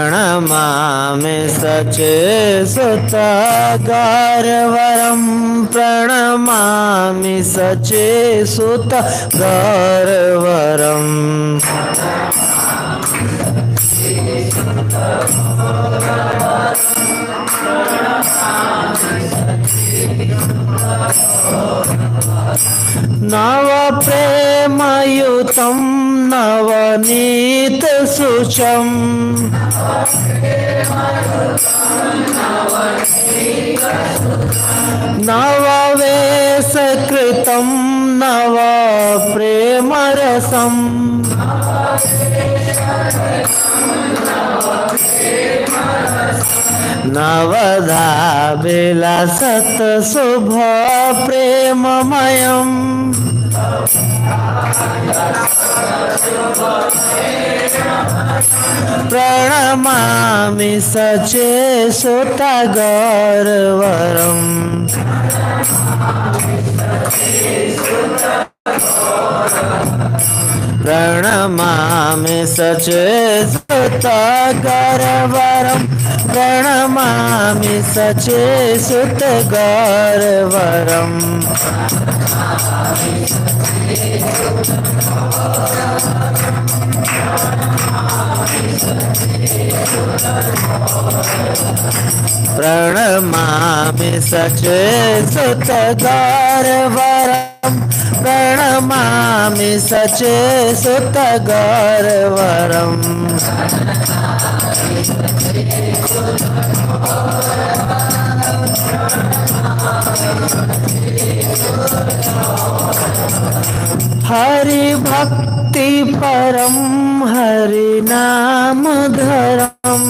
प्रणमामि सचेसुत गौरवरं प्रणमामि सचेसुत गौरवरं नव प्रेमयुतं नवनीत शुचं नववेशकृतं नव प्रेमरसम् नवधा विलसत शुभ प्रेममयम् प्रणमामि सचेसुत गौरवरम् प्रणमामि सचेसुत गौरवरं प्रणमामि सचेसुत गौरवरम् प्रणमामि सचेसुत गौरवरं प्रणमामि सचेसुत गौरवरम् हरि भक्ति परम हरि नाम धरम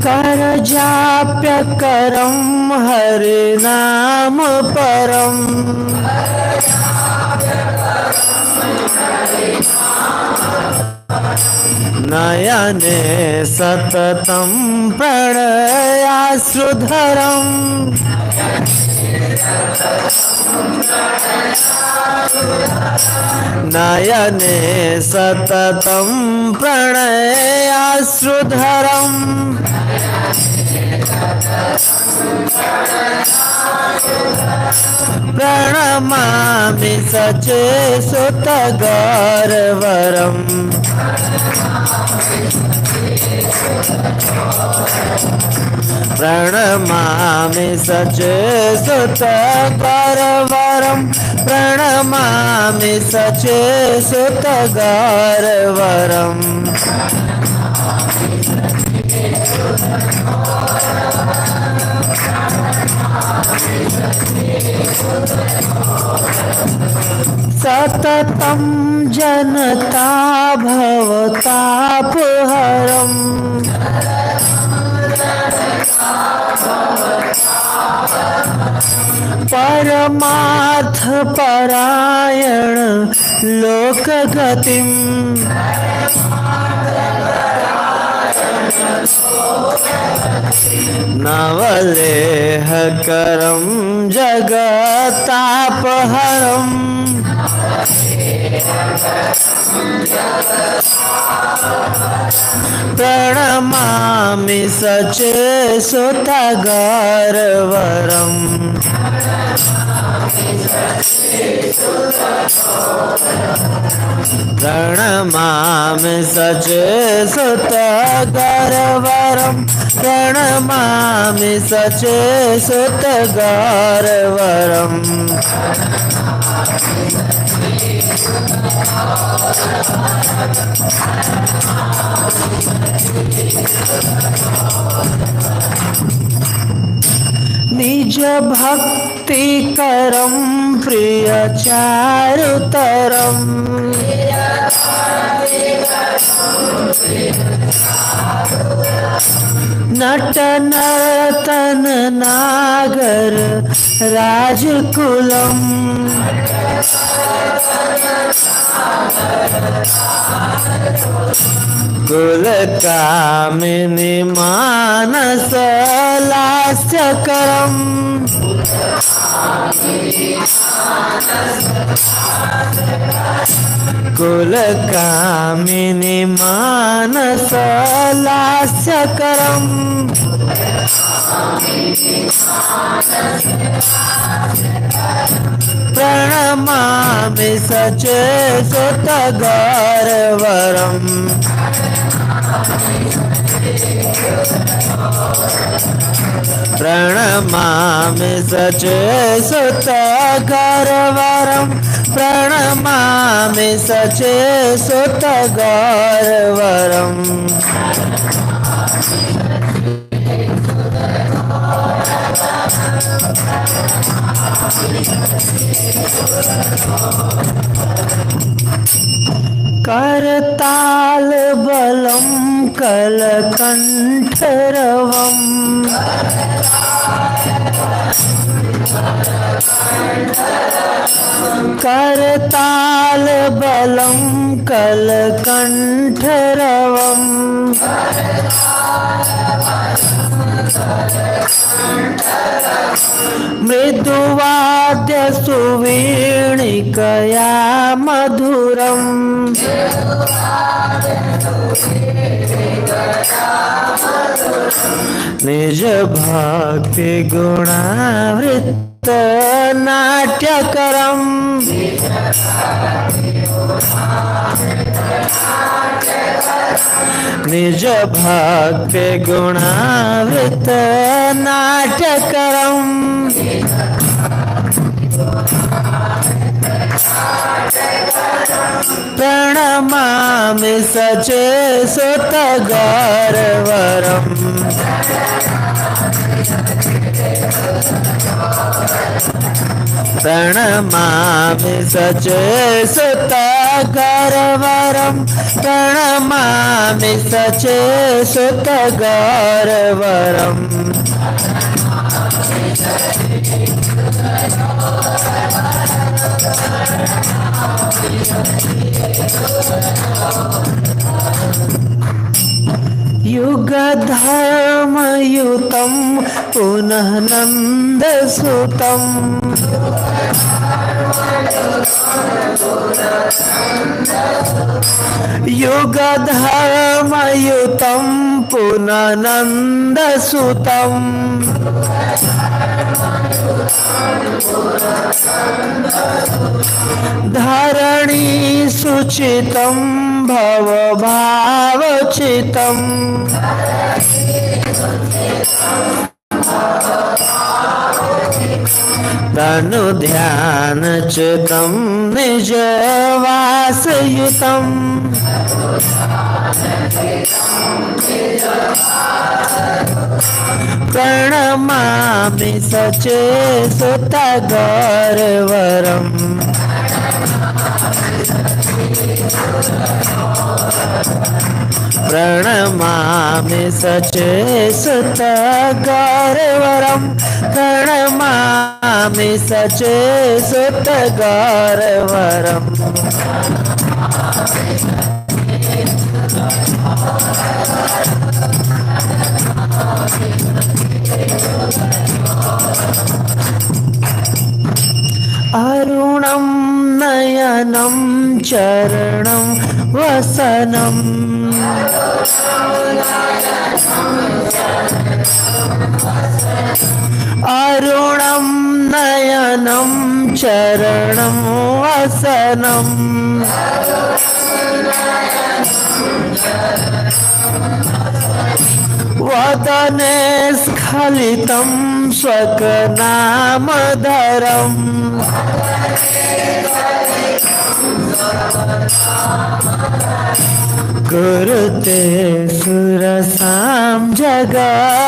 कर जाप्य करम हरि नाम परम नयने सततं प्रणयाश्रुधरम् नयने सततं प्रणयाश्रुधरम् प्रणमामि सचेसुत गौरवरम् प्रणमामि सचेसुत गौरवरं प्रणमामि सचेसुत गौरवरम् सततं जनता भवतापहरम् परमार्थ परायण लोकगतिम् नवलेहकरं जगतापहरम् प्रणमामि सचेसुत गौरवरम् प्रणमामि सचेसुत गौरवरम् प्रणमामि सचेसुत गौरवरम् निज भक्ति करम प्रिय चारुतरम नट नर्तन नागर राजकुलम कुलकामिनी मानस लास्यकरम् कुलकामिनी मानस लास्यकरम् प्रणमामि सचेत गौरवरम् प्रणमामि सचेत गौरवरम् प्रणमामि सचेत गौरवरम् करताल बलम कलकंठरवम् करताल बलम कलकंठरवम् मृदुवाद्य सुवीणिकया मधुरम् निज भक्ति गुणावृत्त नाट्यकरम् निज भक्ति गुणावृत्त नाट्यकरम् प्रणमामि सचेत गौरवरम् प्रणमामि सचेत गौरवरम् प्रणमामि सचेत गौरवरम् युगधर्मयुतं पुनः नन्दसुतं युगधर्मयुतं पुनः नन्दसुतं धरणी सुचितं भवभावचितं तनु ध्यान चितं निजवासयुतं प्रणमामि सचेत गौरवरम् प्रणमामि सचेत गौरवरम् प्रणमामि सचेत गौरवरम् अरुणं नयनं चरणं वसनम् अरुणं नयनं चरणं वसनम् वदने स्खलितं स्वकनामधरम् कुरुते सुरसां जगताजीवनम्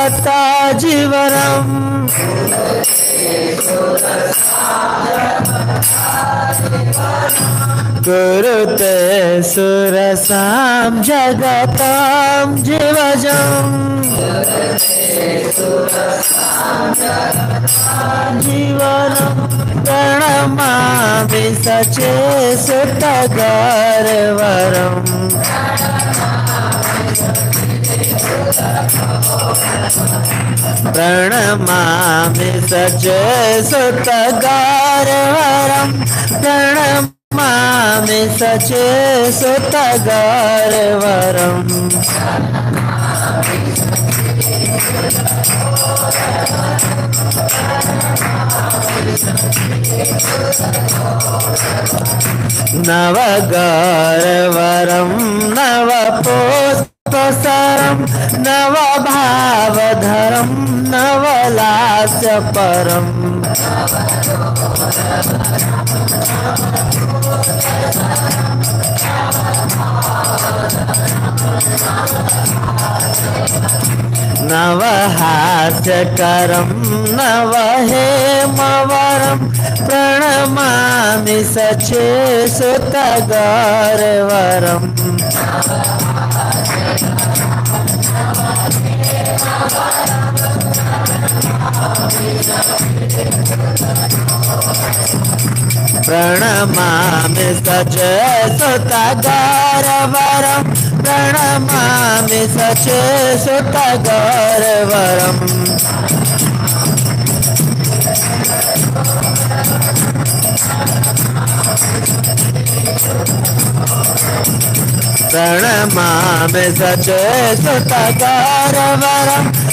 कुरुते सुरसां जगतां जीवजम् जीवनं प्रणमामि सचेतगर्वरम् प्रणमामि सचेतगर्वरम् प्रणमामि सचेतगर्वरम् नवगर्वरं नवपुष्पसरं नवभावधरं नवलास्यपरम् नवहास्यकरं नवहेमवरं प्रणमामि सचेतगर्वरम् प्रणमामि सचेतगर्वरम् प्रणमामि सचेतगर्वरम् प्रणमामि सचेतगर्वरम्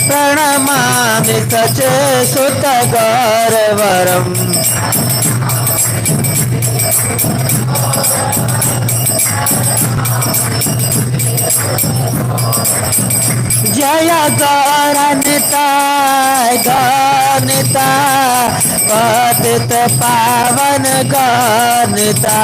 प्रणमामि सचेतगर्वरम् जय गौरनिता गौरनिता पतित पावन गौरनिता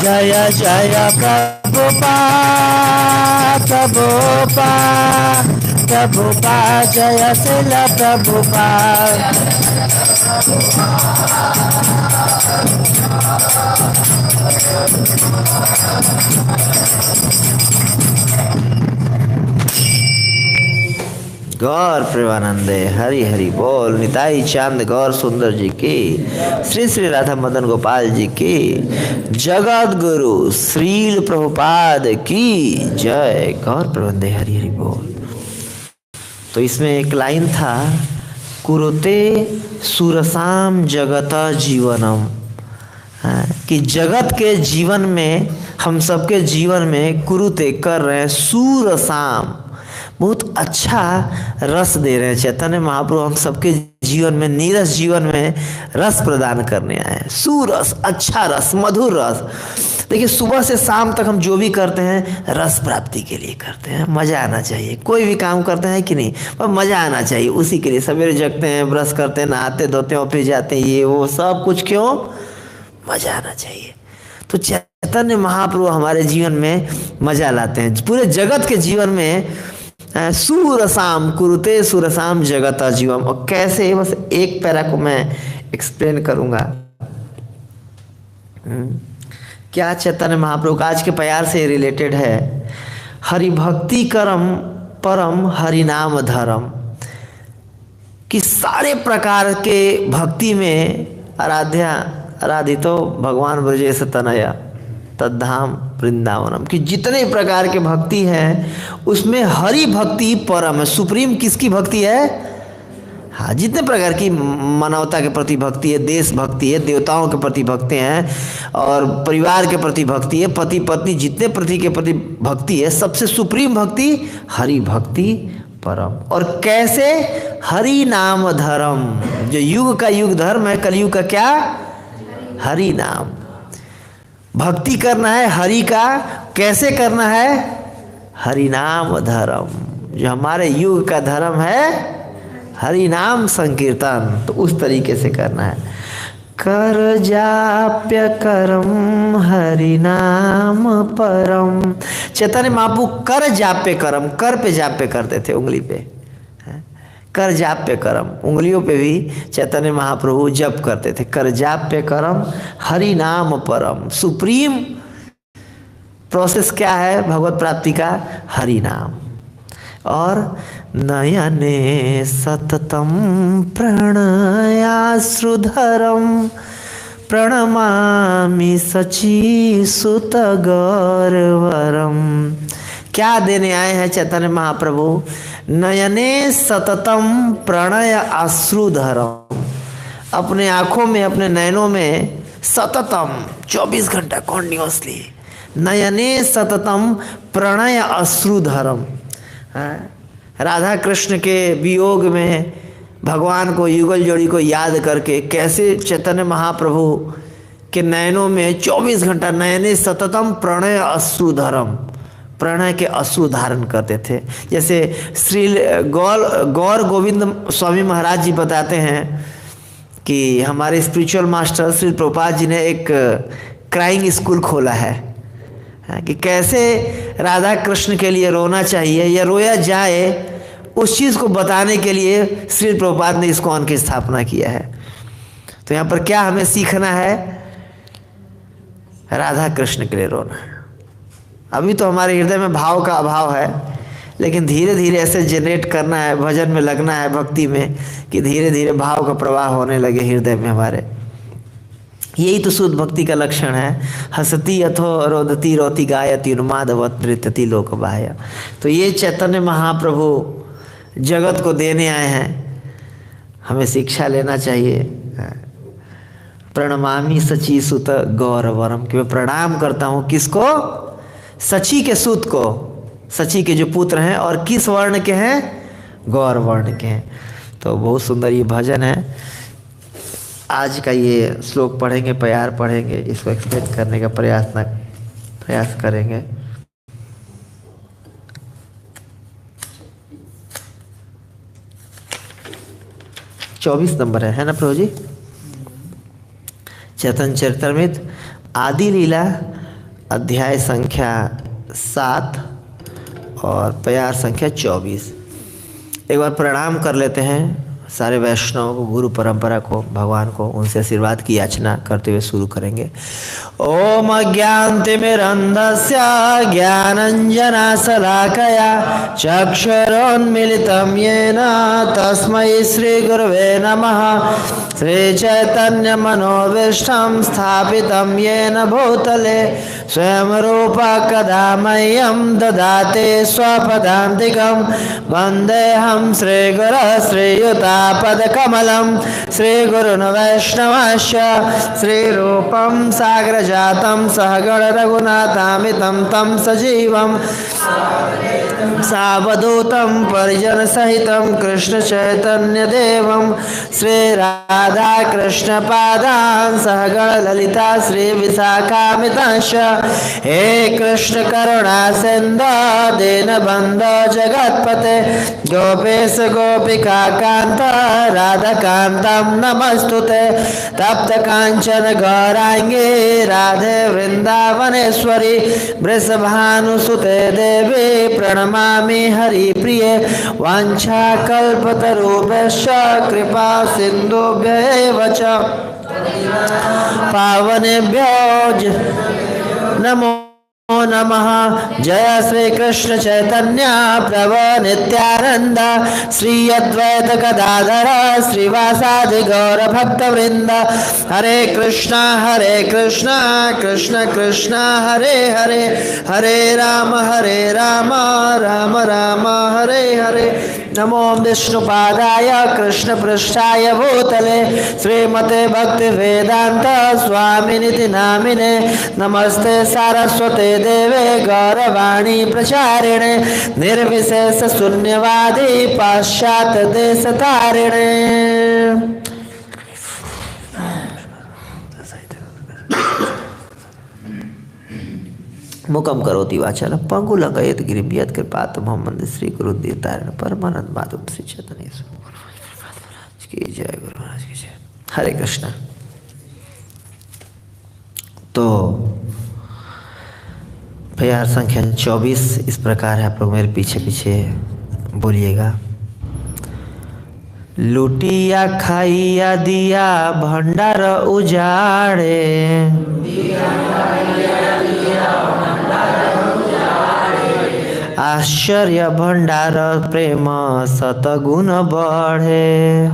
जय जय प्रभुपाद प्रभुपाद प्रभुपाद जय शिल प्रभुपाद गौर प्रेमानंदे हरि हरि बोल। निताई चांद गौर सुंदर जी की, श्री श्री राधा मदन गोपाल जी की, जगत गुरु श्रील प्रभुपाद की जय। गौर प्रेमानंदे हरि हरि बोल। तो इसमें एक लाइन था, कुरुते सुरसाम जगत जीवनम, कि जगत के जीवन में, हम सबके जीवन में कुरुते कर रहे हैं सूरसाम, बहुत अच्छा रस दे रहे हैं। चैतन्य महाप्रभु हम सबके जीवन में, नीरस जीवन में रस प्रदान करने आए हैं। सुरस, अच्छा रस, मधुर रस। देखिए सुबह से शाम तक हम जो भी करते हैं रस प्राप्ति के लिए करते हैं, मज़ा आना चाहिए। कोई भी काम करते हैं कि नहीं, पर मज़ा आना चाहिए, उसी के लिए सवेरे जगते हैं, ब्रश करते हैं, नहाते धोते हैं, ऑफिस जाते हैं, ये वो सब कुछ क्यों, मज़ा आना चाहिए। तो चैतन्य महाप्रभु हमारे जीवन में मज़ा लाते हैं, पूरे जगत के जीवन में सुरसाम कुरुते सुरसाम जगत जीवम। और कैसे, बस एक पैरा को मैं एक्सप्लेन करूंगा। क्या चैतन्य महाप्रभु का आज के प्यार से रिलेटेड है। हरि भक्ति करम परम हरि नाम धर्म, कि सारे प्रकार के भक्ति में आराधितो भगवान ब्रजेश तनया तद्धाम वृंदावनम, कि जितने प्रकार के भक्ति हैं उसमें हरि भक्ति परम है, सुप्रीम किसकी भक्ति है। हाँ, जितने प्रकार की मानवता के प्रति भक्ति है, देश भक्ति है, देवताओं के प्रति भक्ति हैं, और परिवार के प्रति भक्ति है, पति पत्नी जितने प्रति के प्रति भक्ति है, सबसे सुप्रीम भक्ति हरि भक्ति परम। और कैसे, हरि नाम धर्म, जो युग का युग धर्म है, कलयुग का क्या, हरि नाम। भक्ति करना है हरि का, कैसे करना है, हरि नाम धर्म। जो हमारे युग का धर्म है हरि नाम संकीर्तन, तो उस तरीके से करना है। कर जाप्य करम हरि नाम परम। चैतन्य महाप्रभु कर जाप्य करम, कर पे जाप्य करते थे, उंगली पे। करजाप्य करम, उंगलियों पे भी चैतन्य महाप्रभु जप करते थे। करजाप्य करम हरि नाम परम, सुप्रीम प्रोसेस क्या है भगवत प्राप्ति का? हरि नाम। और नयने सततम प्रणयाश्रुधरम प्रणमामि सची सुत गौरवरम। क्या देने आए हैं चैतन्य महाप्रभु? नयने सततम प्रणय अश्रुधरम, अपने आंखों में, अपने नयनों में सततम 24 घंटा कॉन्टिन्यूअसली, नयने सततम प्रणय अश्रुधरम। राधा कृष्ण के वियोग में भगवान को, युगल जोड़ी को याद करके कैसे चैतन्य महाप्रभु के नयनों में 24 घंटा नयने सततम प्रणय अश्रुधरम, प्रणय के अश्रु धारण करते थे। जैसे श्री गौर गोविंद स्वामी महाराज जी बताते हैं कि हमारे स्पिरिचुअल मास्टर श्री प्रभुपाद जी ने एक क्राइंग स्कूल खोला है कि कैसे राधा कृष्ण के लिए रोना चाहिए या रोया जाए, उस चीज़ को बताने के लिए श्री प्रभुपाद ने इस कौन की स्थापना किया है। तो यहाँ पर क्या हमें सीखना है? राधा कृष्ण के लिए रोना। अभी तो हमारे हृदय में भाव का अभाव है, लेकिन धीरे धीरे ऐसे जनरेट करना है, भजन में लगना है, भक्ति में, कि धीरे धीरे भाव का प्रवाह होने लगे हृदय में हमारे। यही तो शुद्ध भक्ति का लक्षण है। हसती अथो रोदती रोती गायती उन्मादवत नृत्यति लोक बाह्य। तो ये चैतन्य महाप्रभु जगत को देने आए हैं, हमें शिक्षा लेना चाहिए। प्रणमामि सची सुत गौरवरम, कि मैं प्रणाम करता हूँ किसको? सची के सुत को, सची के जो पुत्र हैं, और किस वर्ण के हैं? गौर वर्ण के हैं। तो बहुत सुंदर ये भजन है। आज का ये श्लोक पढ़ेंगे, प्यार पढ़ेंगे, इसको एक्सप्लेन करने का प्रयास करेंगे। चौबीस नंबर है ना प्रभु जी? चैतन्य चरितामृत आदि लीला अध्याय संख्या 7 और प्यार संख्या 24। एक बार प्रणाम कर लेते हैं सारे वैष्णव को, गुरु परंपरा को, भगवान को, उनसे आशीर्वाद की याचना करते हुए शुरू करेंगे। ओम अज्ञानतिमिरन्धस्य ज्ञानञ्जनशलाकया चक्षुरुन्मीलितं येन तस्मै श्रीगुरवे नमः। श्रीचैतन्यमनोभीष्टं स्थापितं येन भूतले स्वयं रूप कदा मह्यं ददाति स्वपदान्तिकं। वन्देऽहं श्रीगुरः श्रीयुतापदकमलं श्रीगुरुन् वैष्णवस्य श्रीरूपं साग्रजातं सहगण रघुनाथामितं तं सजीवं सावधूतं परिजनसहितं कृष्णचैतन्यदेवं श्रीराधाकृष्णपादान् सहगण ललिता श्रीविशाखामितांश्च। हे कृष्ण करुणा सिन्धो दीनबन्धो जगत्पते गोपेश गोपिका कान्त राधाकान्तं नमस्तुते। तप्त काञ्चन गौराङ्गी राधे वृन्दावनेश्वरी वृषभानुसुते देवी प्रणमामि हरिप्रिये। वाञ्छाकल्पतरुभ्यश्च कृपा सिन्धुभ्येव च पावनेभ्यो नमो नमः। जय श्री कृष्ण चैतन्य प्रभु नित्यानंद श्री अद्वैत गदाधर श्रीवासादि गौर भक्त वृंद। हरे कृष्णा कृष्ण कृष्ण हरे हरे, हरे राम राम राम हरे हरे। नमो विष्णुपादाय कृष्ण पृष्ठाय भूतले श्रीमते भक्ति वेदांत स्वामिनिति नामिने। नमस्ते सारस्वते देवे गौरवाणी प्रचारिणे निर्विशेष शून्यवादी पाश्चात्य देश तारिणे। मुकम करोति वाचालम पंगुलंघयेत गिरिं यत्कृपातमहं वन्दे श्री गुरुदेवतारिणं परमानंद माधवं श्री चैतन्य की जय। गुरु महाराज की जय। हरे कृष्ण। तो प्यार संख्या 24 इस प्रकार है। आप लोग मेरे पीछे पीछे बोलिएगा। लुटिया खाइया दिया भंडार उजाड़े। आश्चर्य भंडार प्रेम सतगुण बढ़े।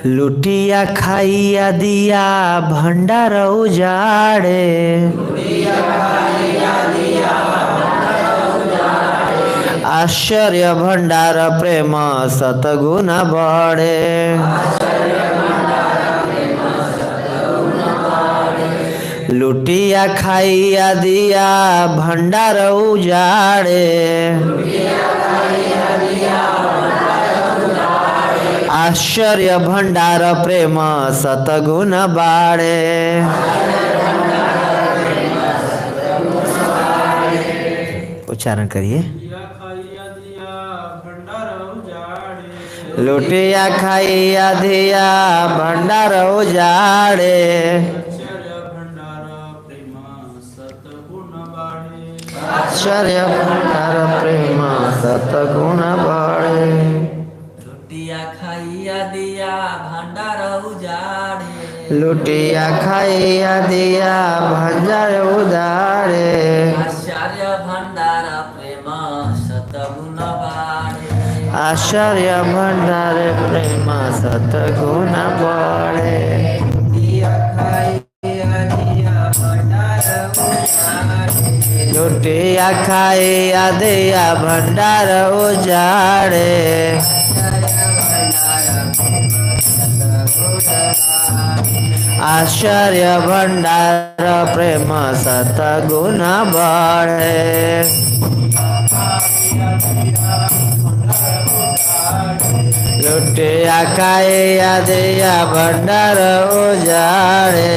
लुटिया खाइया दिया भंडार उजाड़े। आश्चर्य भंडार प्रेम सतगुण बढ़े। लुटिया खाइया दिया भंडार उजाड़े। आश्चर्य भंडार प्रेम सतगुण बाड़े। उच्चारण करिए। लुटिया खाइया दिया भंडार उजाड़े। आश्चर्य भंडार प्रेम सतगुण बढ़े। लुटिया खाइया दिया भंडार उजाड़े। लुटिया खाइया दिया भंडार उजाड़े। आश्चर्य भंडार प्रेम सतगुण बढ़े। आश्चर्य भंडार प्रेम सतगुण बढ़े। लुटिया खाइया दिया भंडार उजाड़े। आश्चर्य भंडार प्रेम सतगुण बढ़े। लुटिया खाइया दिया भंडार उजाड़े।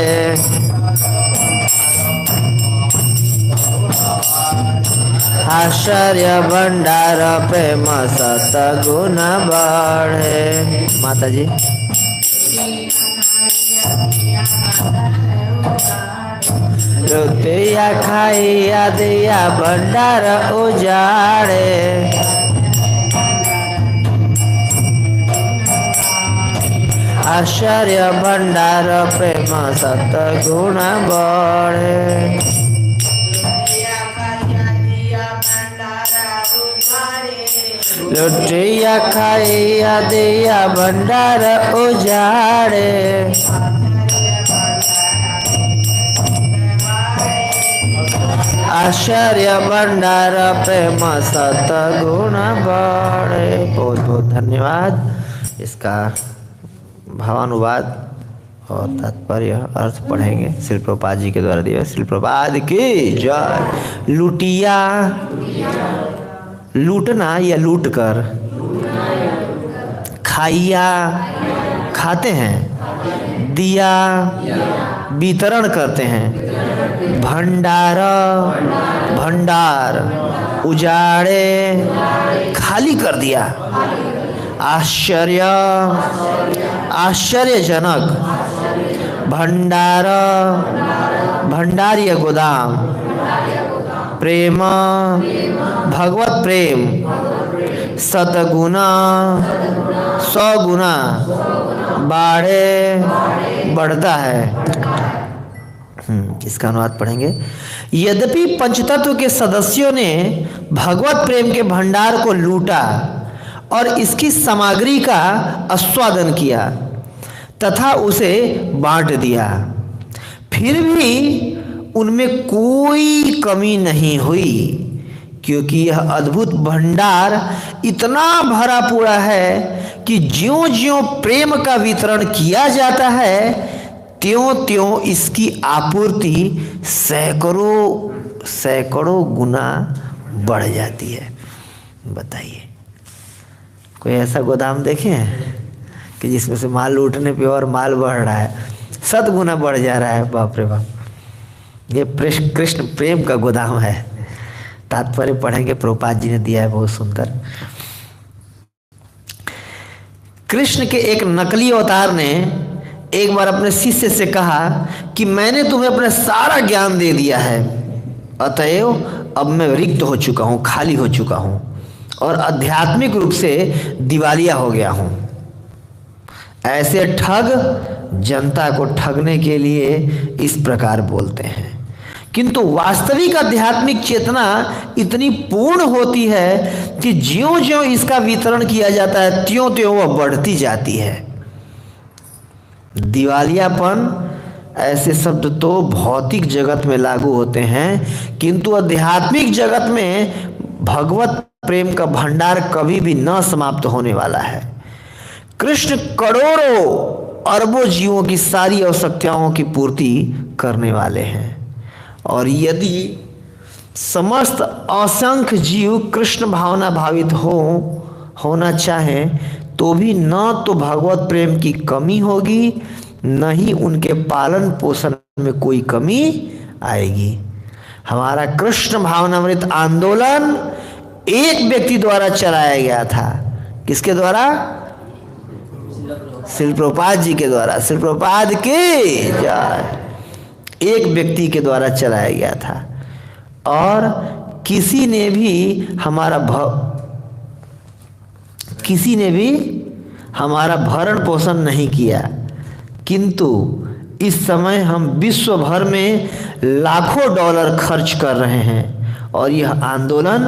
आश्चर्य भंडार प्रेम सतगुण बढ़े। माता जी। लुटिया खाइया दिया भंडार उजाड़े। आश्चर्य भंडार प्रेम सतगुण बढ़े। लुटिया खाइया दिया भंडार उजाड़े। आश्चर्य भंडार प्रेम सतगुण बढ़े। बहुत बहुत धन्यवाद। इसका भावानुवाद और तात्पर्य अर्थ पढ़ेंगे श्री प्रभुपाद जी के द्वारा दिए। श्री प्रभुपाद की जय। लुटिया, लूटना या लूट कर, खाइया खाते हैं, दिया वितरण करते हैं, भंडार भंडार, उजाड़े खाली कर दिया, आश्चर्य आश्चर्यजनक, भंडार भंडार या गोदाम, प्रेम भगवत प्रेम, सतगुना 100 गुना बाढ़े बढ़ता है। इसका अनुवाद पढ़ेंगे। यद्यपि पंचतत्व के सदस्यों ने भगवत प्रेम के भंडार को लूटा और इसकी सामग्री का आस्वादन किया तथा उसे बांट दिया, फिर भी उनमें कोई कमी नहीं हुई, क्योंकि यह अद्भुत भंडार इतना भरा पूरा है कि ज्यों ज्यों प्रेम का वितरण किया जाता है त्यों त्यों इसकी आपूर्ति सैकड़ों गुना बढ़ जाती है। बताइए, कोई ऐसा गोदाम देखे हैं कि जिसमें से माल लूटने पे और माल बढ़ रहा है, 7 गुना बढ़ जा रहा है। बाप रे बाप, ये कृष्ण प्रेम का गोदाम है। तात्पर्य पढ़ेंगे, प्रभुपाद जी ने दिया है बहुत सुंदर। कृष्ण के एक नकली अवतार ने एक बार अपने शिष्य से कहा कि मैंने तुम्हें अपना सारा ज्ञान दे दिया है, अतएव अब मैं रिक्त हो चुका हूँ, खाली हो चुका हूँ और आध्यात्मिक रूप से दिवालिया हो गया हूँ। ऐसे ठग जनता को ठगने के लिए इस प्रकार बोलते हैं, किंतु वास्तविक आध्यात्मिक चेतना इतनी पूर्ण होती है कि ज्यों ज्यों इसका वितरण किया जाता है त्यों त्यों वह बढ़ती जाती है। दिवालियापन ऐसे शब्द तो भौतिक जगत में लागू होते हैं, किंतु आध्यात्मिक जगत में भगवत प्रेम का भंडार कभी भी न समाप्त होने वाला है। कृष्ण करोड़ों अरबों जीवों की सारी आवश्यकताओं की पूर्ति करने वाले हैं, और यदि समस्त असंख्य जीव कृष्ण भावना भावित होना चाहें तो भी न तो भगवत प्रेम की कमी होगी, न ही उनके पालन पोषण में कोई कमी आएगी। हमारा कृष्ण भावनामृत आंदोलन एक व्यक्ति द्वारा चलाया गया था। किसके द्वारा? श्रील प्रभुपाद जी के द्वारा। श्रील प्रभुपाद के एक व्यक्ति के द्वारा चलाया गया था, और किसी ने भी हमारा भरण पोषण नहीं किया, किंतु इस समय हम विश्व भर में लाखों डॉलर खर्च कर रहे हैं और यह आंदोलन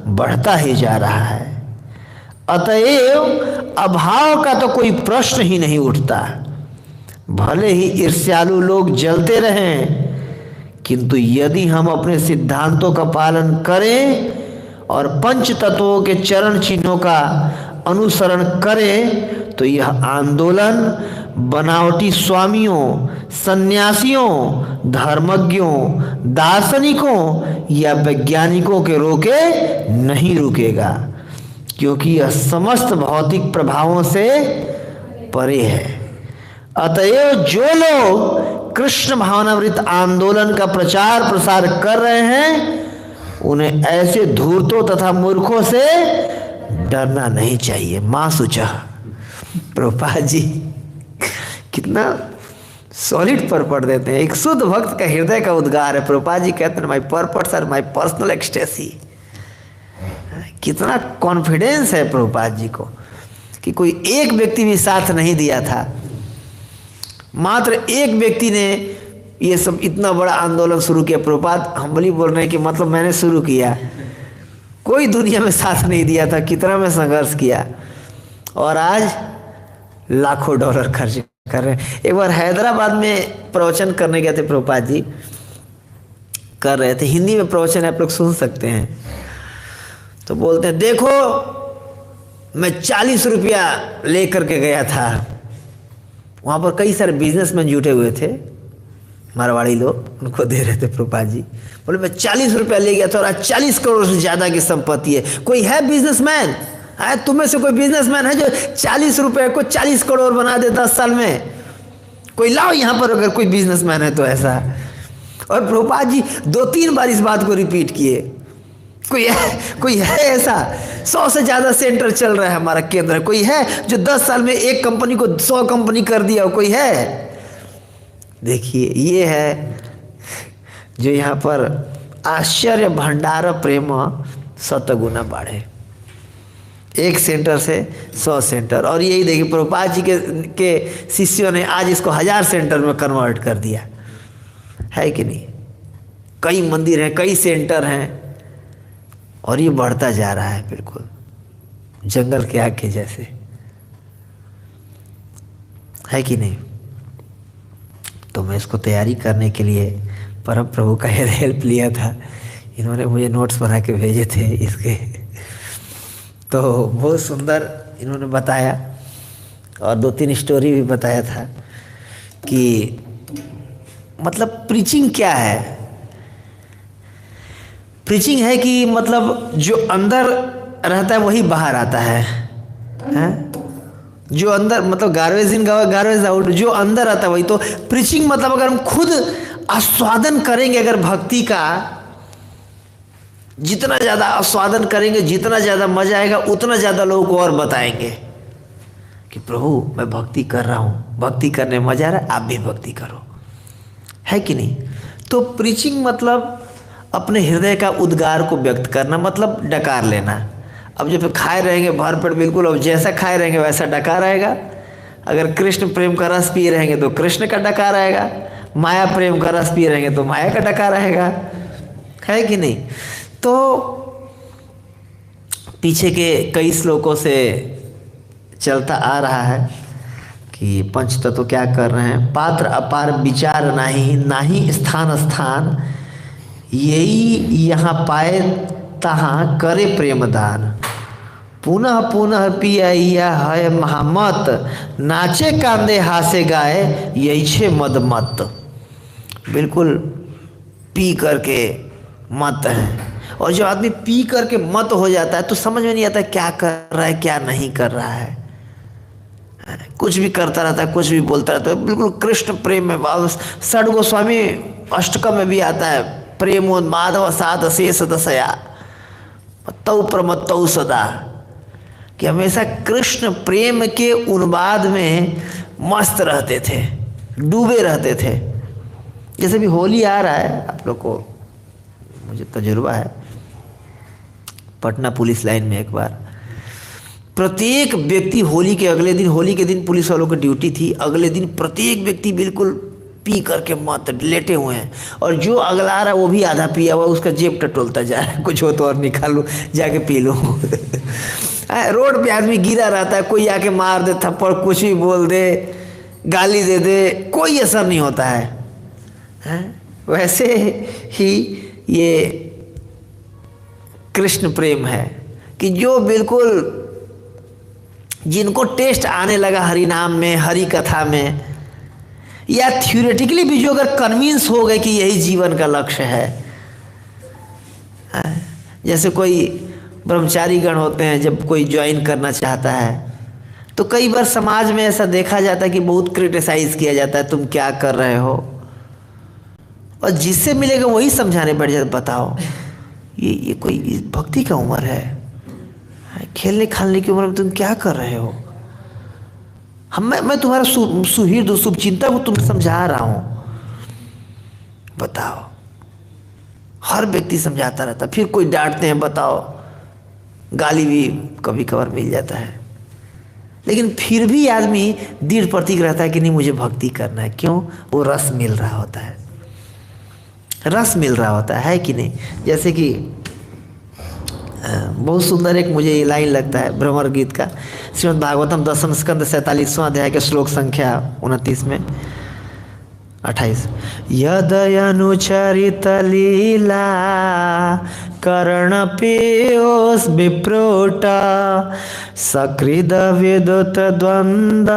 बढ़ता ही जा रहा है। अतएव अभाव का तो कोई प्रश्न ही नहीं उठता। भले ही ईर्ष्यालु लोग जलते रहें, किंतु यदि हम अपने सिद्धांतों का पालन करें और पंच तत्वों के चरण चिन्हों का अनुसरण करें तो यह आंदोलन बनावटी स्वामियों, सन्यासियों, धर्मज्ञों, दार्शनिकों या वैज्ञानिकों के रोके नहीं रुकेगा, क्योंकि यह समस्त भौतिक प्रभावों से परे है। अतएव जो लोग कृष्ण भावनामृत आंदोलन का प्रचार प्रसार कर रहे हैं उन्हें ऐसे धूर्तों तथा मूर्खों से डरना नहीं चाहिए। माँ सुचा प्रभुपाद जी कितना सॉलिड पर पढ़ देते हैं। एक शुद्ध भक्त का हृदय का उद्गार है। प्रभुपाद जी कहते हैं my purpose are my personal ecstasy. कितना कॉन्फिडेंस है प्रभुपाद जी को कि कोई एक व्यक्ति भी साथ नहीं दिया था। मात्र एक व्यक्ति ने ये सब इतना बड़ा आंदोलन शुरू किया। प्रभुपाद हम्बली बोल रहे हैं कि मतलब मैंने शुरू किया, कोई दुनिया में साथ नहीं दिया था। कितना मैं संघर्ष किया और आज लाखों डॉलर खर्च कर रहे हैं। एक बार हैदराबाद में प्रवचन करने गए थे, प्रभुपाद जी कर रहे थे, हिंदी में प्रवचन आप लोग सुन सकते हैं। तो बोलते हैं देखो मैं 40 रुपया लेकर के गया था। वहाँ पर कई सारे बिजनेसमैन जुटे हुए थे, मारवाड़ी लोग, उनको दे रहे थे। प्रभुपाद जी बोले मैं 40 रुपया ले गया था और आज 40 करोड़ से ज़्यादा की संपत्ति है। कोई है बिजनेसमैन? तुम में से कोई बिजनेसमैन है जो 40 रुपये को 40 करोड़ बना दे 10 साल में? कोई लाओ यहाँ पर अगर कोई बिजनेसमैन है तो ऐसा। और प्रभुपाद जी 2-3 बार इस बात को रिपीट किए। कोई है ऐसा? 100 से ज़्यादा सेंटर चल रहा है हमारा केंद्र। कोई है जो 10 साल में एक कंपनी को 100 कंपनी कर दिया? कोई है? देखिए ये है जो यहाँ पर आश्चर्य भंडार प्रेम शतगुना बढ़े। एक सेंटर से 100 सेंटर। और यही देखिए प्रभुपाद जी के शिष्यों ने आज इसको 1000 सेंटर में कन्वर्ट कर दिया है कि नहीं? कई मंदिर हैं, कई सेंटर हैं और ये बढ़ता जा रहा है बिल्कुल जंगल के आग के जैसे, है कि नहीं? तो मैं इसको तैयारी करने के लिए परम प्रभु का हेल्प लिया था। इन्होंने मुझे नोट्स बना के भेजे थे इसके, तो बहुत सुंदर इन्होंने बताया और 2-3 स्टोरी भी बताया था कि मतलब प्रीचिंग क्या है। प्रीचिंग है कि मतलब जो अंदर रहता है वही बाहर आता है, जो अंदर मतलब गार्बेज इन गार्बेज आउट, जो अंदर आता है वही। तो प्रीचिंग मतलब अगर हम खुद आस्वादन करेंगे, अगर भक्ति का जितना ज़्यादा आस्वादन करेंगे, जितना ज़्यादा मजा आएगा, उतना ज़्यादा लोगों को और बताएंगे कि प्रभु मैं भक्ति कर रहा हूँ, भक्ति करने में मजा आ रहा है, आप भी भक्ति करो, है कि नहीं? तो प्रीचिंग मतलब अपने हृदय का उद्गार को व्यक्त करना मतलब डकार लेना। अब जब खाए रहेंगे भर पेट बिल्कुल, अब जैसा खाए रहेंगे वैसा डकार आएगा। अगर कृष्ण प्रेम का रस पी रहेंगे तो कृष्ण का डकार आएगा, माया प्रेम का रस पी रहेंगे तो माया का डकार आएगा, है कि नहीं। तो पीछे के कई श्लोकों से चलता आ रहा है कि पंच तत्व क्या कर रहे हैं। पात्र अपार विचार नाही, नाही स्थान स्थान, यही यहाँ पाए तहाँ करे प्रेम दान। पुनः पुनः पिया है महामत, नाचे कांदे हासे गाए, यही छे मद मत। बिल्कुल पी करके मत है। और जब आदमी पी करके मत हो जाता है तो समझ में नहीं आता क्या कर रहा है क्या नहीं कर रहा है, कुछ भी करता रहता है, कुछ भी बोलता रहता है, बिल्कुल कृष्ण प्रेम में। षड गोस्वामी अष्टकम में भी आता है, प्रेमोन्मादव साध शेष दशया तौ प्रमत्तौ सदा, कि हमेशा कृष्ण प्रेम के उन्माद में मस्त रहते थे, डूबे रहते थे। जैसे भी होली आ रहा है, आप लोग को मुझे तजुर्बा है, पटना पुलिस लाइन में एक बार प्रत्येक व्यक्ति होली के दिन पुलिस वालों की ड्यूटी थी। अगले दिन प्रत्येक व्यक्ति बिल्कुल पी करके मत लेटे हुए हैं, और जो अगला आ रहा है वो भी आधा पिया हुआ, उसका जेब टटोलता जा रहा है, कुछ हो तो और निकाल लो जाके पी लो। रोड पे आदमी गिरा रहता है, कोई आके मार दे थप्पड़, कुछ भी बोल दे, गाली दे दे, कोई असर नहीं होता है। वैसे ही ये कृष्ण प्रेम है कि जो बिल्कुल जिनको टेस्ट आने लगा हरि नाम में, हरि कथा में, या थ्योरेटिकली भी जो अगर कन्विंस हो गए कि यही जीवन का लक्ष्य है। जैसे कोई ब्रह्मचारी गण होते हैं, जब कोई ज्वाइन करना चाहता है तो कई बार समाज में ऐसा देखा जाता है कि बहुत क्रिटिसाइज किया जाता है, तुम क्या कर रहे हो, और जिससे मिलेगा वही समझाने बैठ जाता, बताओ ये कोई भक्ति का उम्र है, खेलने खालने की उम्र में तुम क्या कर रहे हो। मैं तुम्हारा सुहृद शुभचिंतक हूँ, तुम्हें समझा रहा हूँ, बताओ। हर व्यक्ति समझाता रहता, फिर कोई डांटते हैं, बताओ, गाली भी कभी कभार मिल जाता है, लेकिन फिर भी आदमी दृढ़ प्रतीक रहता है कि नहीं मुझे भक्ति करना है। क्यों? वो रस मिल रहा होता है, रस मिल रहा होता है कि नहीं। जैसे कि बहुत सुंदर एक मुझे ये लाइन लगता है भ्रमर गीत का, श्रीमद् भागवतम 10 स्कंद 47वां अध्याय के श्लोक संख्या 29 में 28, यदनुचरित लीला कर्ण पीयूष विप्रोट, सकृद विदुत द्वंद्व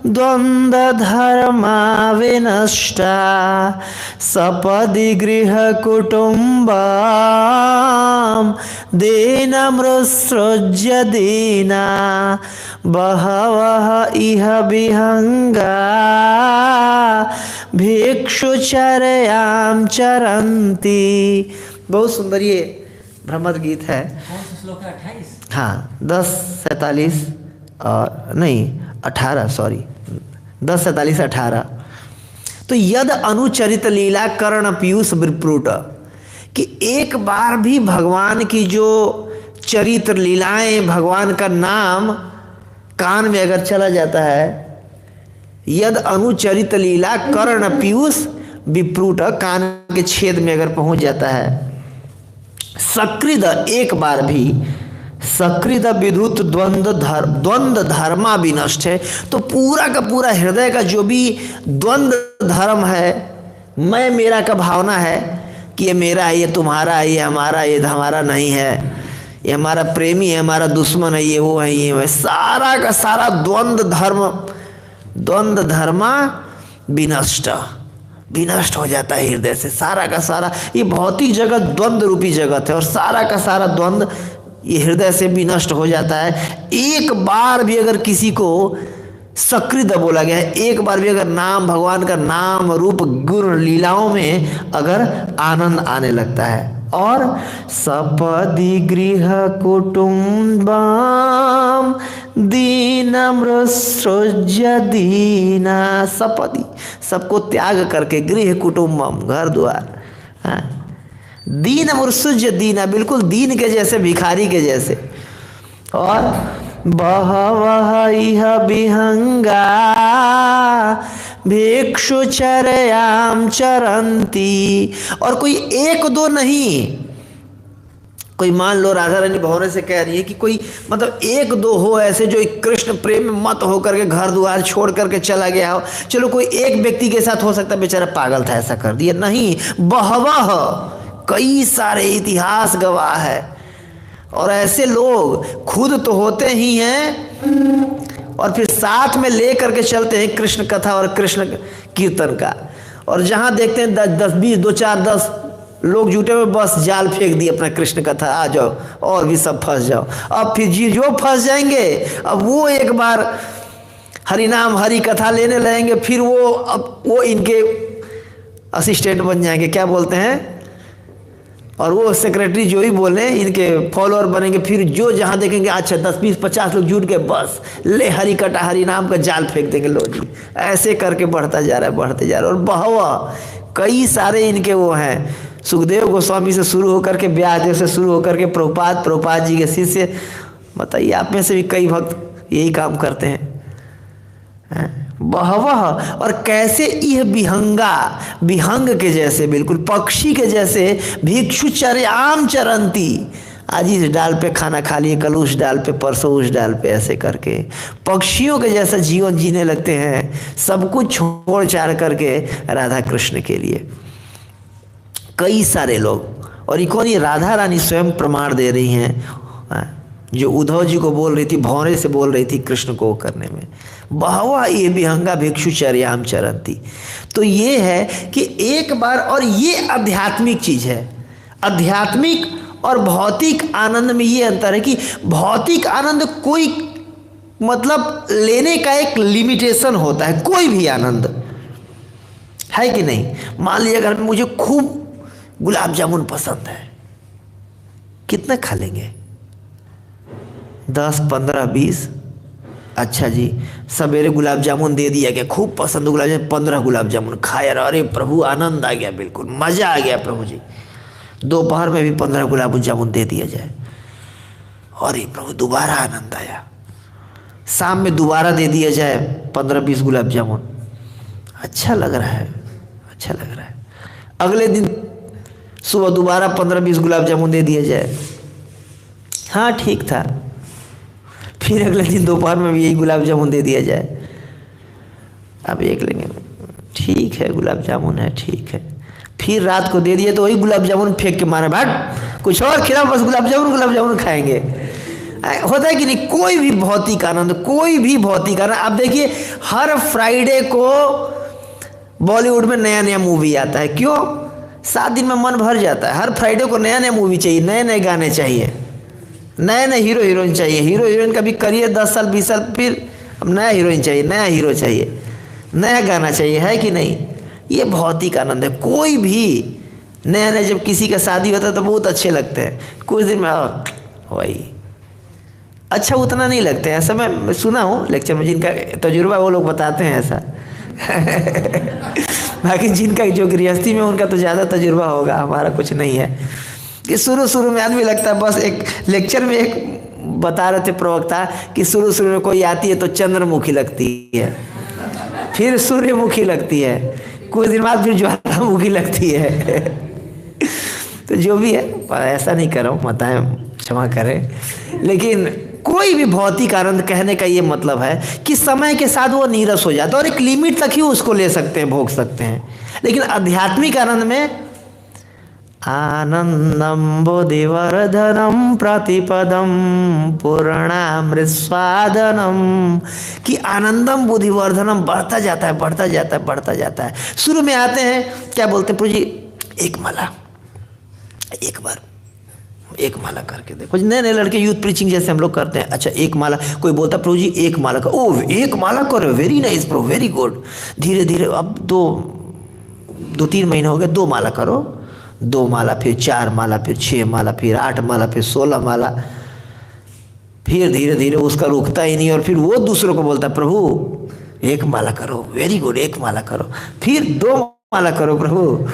द्वंद्व धर्मा विनष्टा, सपदि गृह कुटुंब दीनमृसृज्य दीना, बहवः इह विहंगा भिक्षुचर्यां चरन्ति। बहुत सुंदर ये भ्रमर गीत है। कौन सा श्लोक है? 28। हाँ, 10:47 और नहीं 18, सॉरी 10:47-18। तो यद अनुचरित लीला कर्ण पीयूष विप्रूट, कि एक बार भी भगवान की जो चरित्र लीलाएं, भगवान का नाम कान में अगर चला जाता है, यद अनुचरित लीला कर्ण पीयूष विप्रूट, कान के छेद में अगर पहुंच जाता है, सकृद एक बार भी, सकृद विद्युत द्वंद्व धर्मा विनष्ट है, तो पूरा का पूरा हृदय का जो भी द्वंद्व धर्म है, मैं मेरा का भावना है कि ये मेरा है, ये तुम्हारा है, ये हमारा, ये हमारा नहीं है, ये हमारा प्रेमी है, हमारा दुश्मन है, ये वो है, ये है, सारा का सारा द्वंद्व धर्मा विनष्ट, विनष्ट हो जाता है हृदय से। सारा का सारा ये भौतिक जगत द्वंद्व रूपी जगत है, और सारा का सारा द्वंद्व ये हृदय से भी नष्ट हो जाता है। एक बार भी अगर किसी को सकृद बोला गया है, एक बार भी अगर नाम, भगवान का नाम रूप गुण लीलाओं में अगर आनंद आने लगता है, और सपदि गृह कुटुंबम दीनमृसृज्य दीना, सपदि सबको त्याग करके, गृह कुटुंबम घर द्वार, दीन मुर्सुज दीना, बिल्कुल दीन के जैसे, भिखारी के जैसे। और बहवह इह विहंगा भिक्षु चरयाम चरंती। और कोई एक दो नहीं, कोई मान लो राधा रानी भौरे से कह रही है कि कोई मतलब एक दो हो ऐसे जो कृष्ण प्रेम में मत होकर के घर द्वार छोड़ करके चला गया हो। चलो कोई एक व्यक्ति के साथ हो सकता है, बेचारा पागल था ऐसा कर दिया, नहीं, बहवह, कई सारे इतिहास गवाह है। और ऐसे लोग खुद तो होते ही हैं और फिर साथ में ले करके चलते हैं कृष्ण कथा और कृष्ण कीर्तन का। और जहाँ देखते हैं 10 20 2 4 10 लोग जुटे हुए, बस जाल फेंक दिए अपना कृष्ण कथा, आ जाओ और भी सब फंस जाओ। अब फिर जो फंस जाएंगे, अब वो एक बार हरि नाम हरि कथा लेने लगेंगे, फिर वो इनके असिस्टेंट बन जाएंगे, क्या बोलते हैं, और वो सेक्रेटरी जो ही बोले इनके फॉलोअर बनेंगे। फिर जो जहाँ देखेंगे अच्छा 10 20 50 लोग जुट गए, बस ले हरि कथा हरि नाम का जाल फेंक देंगे, लो जी। ऐसे करके बढ़ता जा रहा है, बढ़ते जा रहा है। और बहवा कई सारे इनके वो हैं, सुखदेव गोस्वामी से शुरू होकर के व्यासदेव से शुरू होकर के प्रभुपाद जी के शिष्य, बताइए आप में से भी कई भक्त यही काम करते हैं। बहवह, और कैसे यह विहंगा, विहंग के जैसे, बिल्कुल पक्षी के जैसे, भिक्षु चरयाम चरंती, आज इस डाल पे खाना खा लिए, कल उस डाल पे, परसों उस डाल पे, ऐसे करके पक्षियों के जैसा जीवन जीने लगते हैं, सब कुछ छोड़ छाड़ करके राधा कृष्ण के लिए। कई सारे लोग, और कौन, ये राधा रानी स्वयं प्रमाण दे रही हैं, जो उद्धव जी को बोल रही थी, भौरे से बोल रही थी कृष्ण को करने में। बहवा ये विहंगा भिक्षु चर्याम चरंती। तो ये है कि एक बार, और ये आध्यात्मिक चीज है। आध्यात्मिक और भौतिक आनंद में ये अंतर है कि भौतिक आनंद कोई मतलब लेने का एक लिमिटेशन होता है, कोई भी आनंद है कि नहीं। मान लीजिए अगर मुझे खूब गुलाब जामुन पसंद है, कितना खा लेंगे, 10 15 20, अच्छा जी सवेरे गुलाब जामुन दे दिया गया, खूब पसंद गुलाब जामुन, 15 गुलाब जामुन खाया, अरे प्रभु आनंद आ गया, बिल्कुल मज़ा आ गया प्रभु जी। दोपहर में भी 15 गुलाब जामुन दे दिया जाए, अरे प्रभु दोबारा आनंद आया। शाम में दोबारा दे दिया जाए 15 20 गुलाब जामुन, अच्छा लग रहा है, अच्छा लग रहा है। अगले दिन सुबह दोबारा 15 20 गुलाब जामुन दे दिया जाए, हाँ ठीक था। फिर अगले दिन दोपहर में भी यही गुलाब जामुन दे दिया जाए, अब एक लेंगे, ठीक है गुलाब जामुन है, ठीक है। फिर रात को दे दिए तो वही गुलाब जामुन फेंक के मारे, भाट कुछ और खिलाओ, बस गुलाब जामुन खाएंगे। होता है कि नहीं, कोई भी भौतिक आनंद, कोई भी भौतिक आनंद। आप देखिए हर फ्राइडे को बॉलीवुड में नया नया मूवी आता है, क्यों, 7 दिन में मन भर जाता है। हर फ्राइडे को नया नया मूवी चाहिए, नए नए गाने चाहिए, नए नए हीरो हीरोइन चाहिए। हीरो हीरोइन का भी करियर 10 साल 20 साल, फिर अब नया हीरोइन चाहिए, नया हीरो चाहिए, नया गाना चाहिए, है कि नहीं। ये भौतिक आनंद है। कोई भी नया नया जब किसी का शादी होता है तो बहुत अच्छे लगते हैं, कुछ दिन में वही अच्छा उतना नहीं लगते हैं। ऐसा मैं सुना हूँ लेक्चर में, जिनका तजुर्बा वो लोग बताते हैं ऐसा। बाकी जिनका जो गृहस्थी में उनका तो ज़्यादा तजुर्बा होगा, हमारा कुछ नहीं है। कि शुरू में आदमी लगता है, बस एक लेक्चर में एक बता रहे थे प्रवक्ता कि शुरू में कोई आती है तो चंद्रमुखी लगती है, फिर सूर्यमुखी लगती है, कुछ दिन बाद फिर ज्वालामुखी लगती है। तो जो भी है, ऐसा नहीं कर रहा हूँ, बताएं क्षमा करें। लेकिन कोई भी भौतिक आनंद, कहने का ये मतलब है कि समय के साथ वो नीरस हो जाता है और एक लिमिट तक ही उसको ले सकते हैं, भोग सकते हैं। लेकिन आध्यात्मिक आनंद में आनंदम बोधिवर्धनम प्रतिपदम पूर्णामृत स्वादनम, कि आनंदम बुद्धिवर्धनम बढ़ता जाता है, बढ़ता जाता है, बढ़ता जाता है। शुरू में आते हैं, क्या बोलते हैं प्रभु जी, एक माला, एक बार एक माला करके देखो। नए नए लड़के यूथ प्रीचिंग जैसे हम लोग करते हैं, अच्छा एक माला, कोई बोलता प्रभु जी एक माला करो, ओ एक माला करो, वेरी नाइस प्रभु, वेरी गुड। धीरे धीरे अब 2-3 महीने हो गए, 2 माला करो, 2 माला, फिर 4 माला, फिर 6 माला, फिर 8 माला, फिर 16 माला। फिर धीरे धीरे उसका रुकता ही नहीं, और फिर वो दूसरों को बोलता प्रभु एक माला करो, वेरी गुड, एक माला करो, फिर 2 माला करो प्रभु,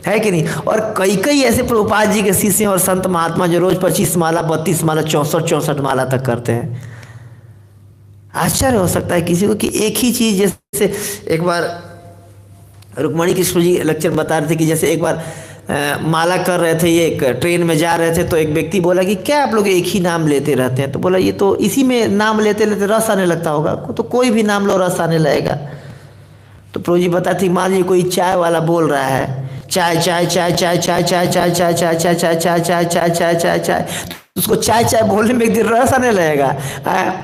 है कि नहीं। और कई कई ऐसे प्रभुपाद जी के शिष्य और संत महात्मा जो रोज 25 माला 32 माला 64 माला तक करते हैं। आश्चर्य हो सकता है किसी को कि एक ही चीज, जैसे एक बार रुक्मणी कृष्ण जी लेक्चर बता रहे थे कि जैसे एक बार माला कर रहे थे, ये एक ट्रेन में जा रहे थे, तो एक व्यक्ति बोला कि क्या आप लोग एक ही नाम लेते रहते हैं। तो बोला ये तो इसी में नाम लेते लेते रस आने लगता होगा, तो कोई भी नाम लो रस आने लगेगा। तो प्रभु जी बताती, मान लीजिए कोई चाय वाला बोल रहा है चाय चाय चाय चाय चाय चाय चाय चाय चाय चाय चाय चाय चाय चाय चाय चाय चाय, उसको चाय चाय बोलने में एक दिन रस आने लगेगा,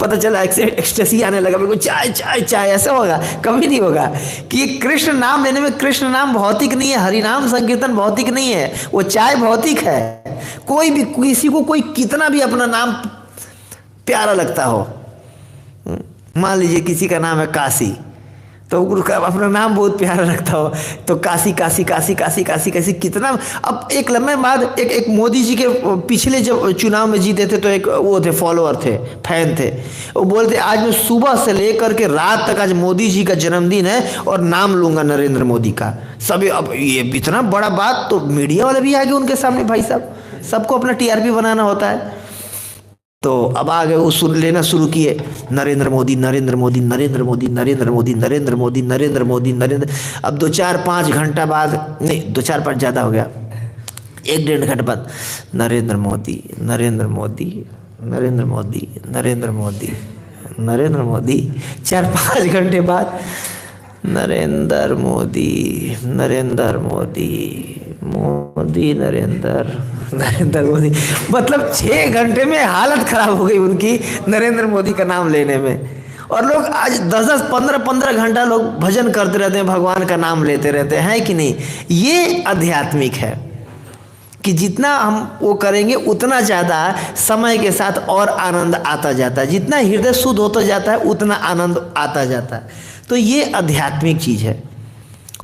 पता चला एक्सटेसी आने लगा, बिल्कुल चाय चाय चाय, ऐसा होगा? कभी नहीं होगा। कि ये कृष्ण नाम लेने में, कृष्ण नाम भौतिक नहीं है, हरि नाम संकीर्तन भौतिक नहीं है, वो चाय भौतिक है। कोई भी किसी को कोई कितना भी अपना नाम प्यारा लगता हो, मान लीजिए किसी का नाम है काशी, तो उसका अपना नाम बहुत प्यारा लगता हो, तो काशी काशी काशी काशी काशी काशी कितना। अब एक लम्बे बाद एक मोदी जी के पिछले जब चुनाव में जीते थे, तो एक वो थे फॉलोअर थे, फैन थे, वो बोलते आज मैं सुबह से लेकर के रात तक आज मोदी जी का जन्मदिन है और नाम लूंगा नरेंद्र मोदी का। सभी, अब ये इतना बड़ा बात, तो मीडिया वाले भी आ गए उनके सामने, भाई साहब सबको अपना टीआरपी बनाना होता है। तो अब आगे वो लेना शुरू किए, नरेंद्र मोदी नरेंद्र मोदी नरेंद्र मोदी नरेंद्र मोदी नरेंद्र मोदी नरेंद्र मोदी नरेंद्र। अब 2-4-5 घंटा बाद, नहीं 2-4-5 ज़्यादा हो गया, 1-1.5 घंटे बाद नरेंद्र मोदी नरेंद्र मोदी नरेंद्र मोदी नरेंद्र मोदी नरेंद्र मोदी। 4-5 घंटे बाद नरेंद्र मोदी नरेंद्र मोदी मोदी नरेंद्र नरेंद्र मोदी। मतलब 6 घंटे में हालत खराब हो गई उनकी नरेंद्र मोदी का नाम लेने में। और लोग आज 10-10 15-15 घंटा लोग भजन करते रहते हैं, भगवान का नाम लेते रहते हैं, कि नहीं। ये आध्यात्मिक है कि जितना हम वो करेंगे उतना ज़्यादा समय के साथ और आनंद आता जाता है, जितना हृदय शुद्ध होता जाता है उतना आनंद आता जाता है। तो ये आध्यात्मिक चीज़ है।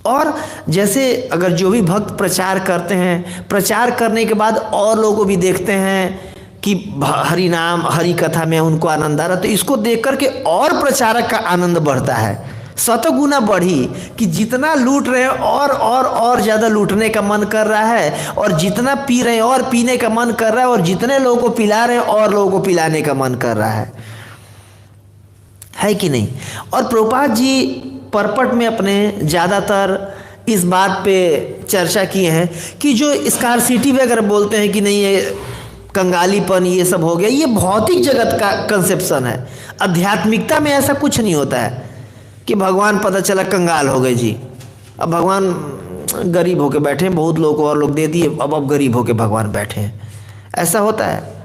और जैसे अगर जो भी भक्त प्रचार करते हैं, प्रचार करने के बाद और लोगों को भी देखते हैं कि हरि नाम हरि कथा में उनको आनंद आ रहा, तो इसको देख करके और प्रचारक का आनंद बढ़ता है, शतगुना बढ़ी, कि जितना लूट रहे हैं और ज़्यादा लूटने का मन कर रहा है, और जितना पी रहे हैं और पीने का मन कर रहा है, और जितने लोगों को पिला रहे हैं और लोगों को पिलाने का मन कर रहा है कि नहीं। और प्रभुपाद जी परपट में अपने ज़्यादातर इस बात पे चर्चा किए हैं कि जो स्कार्सिटी वगैरह बोलते हैं कि नहीं, ये कंगालीपन ये सब हो गया, ये भौतिक जगत का कंसेप्शन है। आध्यात्मिकता में ऐसा कुछ नहीं होता है कि भगवान पता चला कंगाल हो गए जी, अब भगवान गरीब होके बैठे हैं, बहुत लोगों को और लोग दे दिए, अब गरीब होके भगवान बैठे हैं, ऐसा होता है।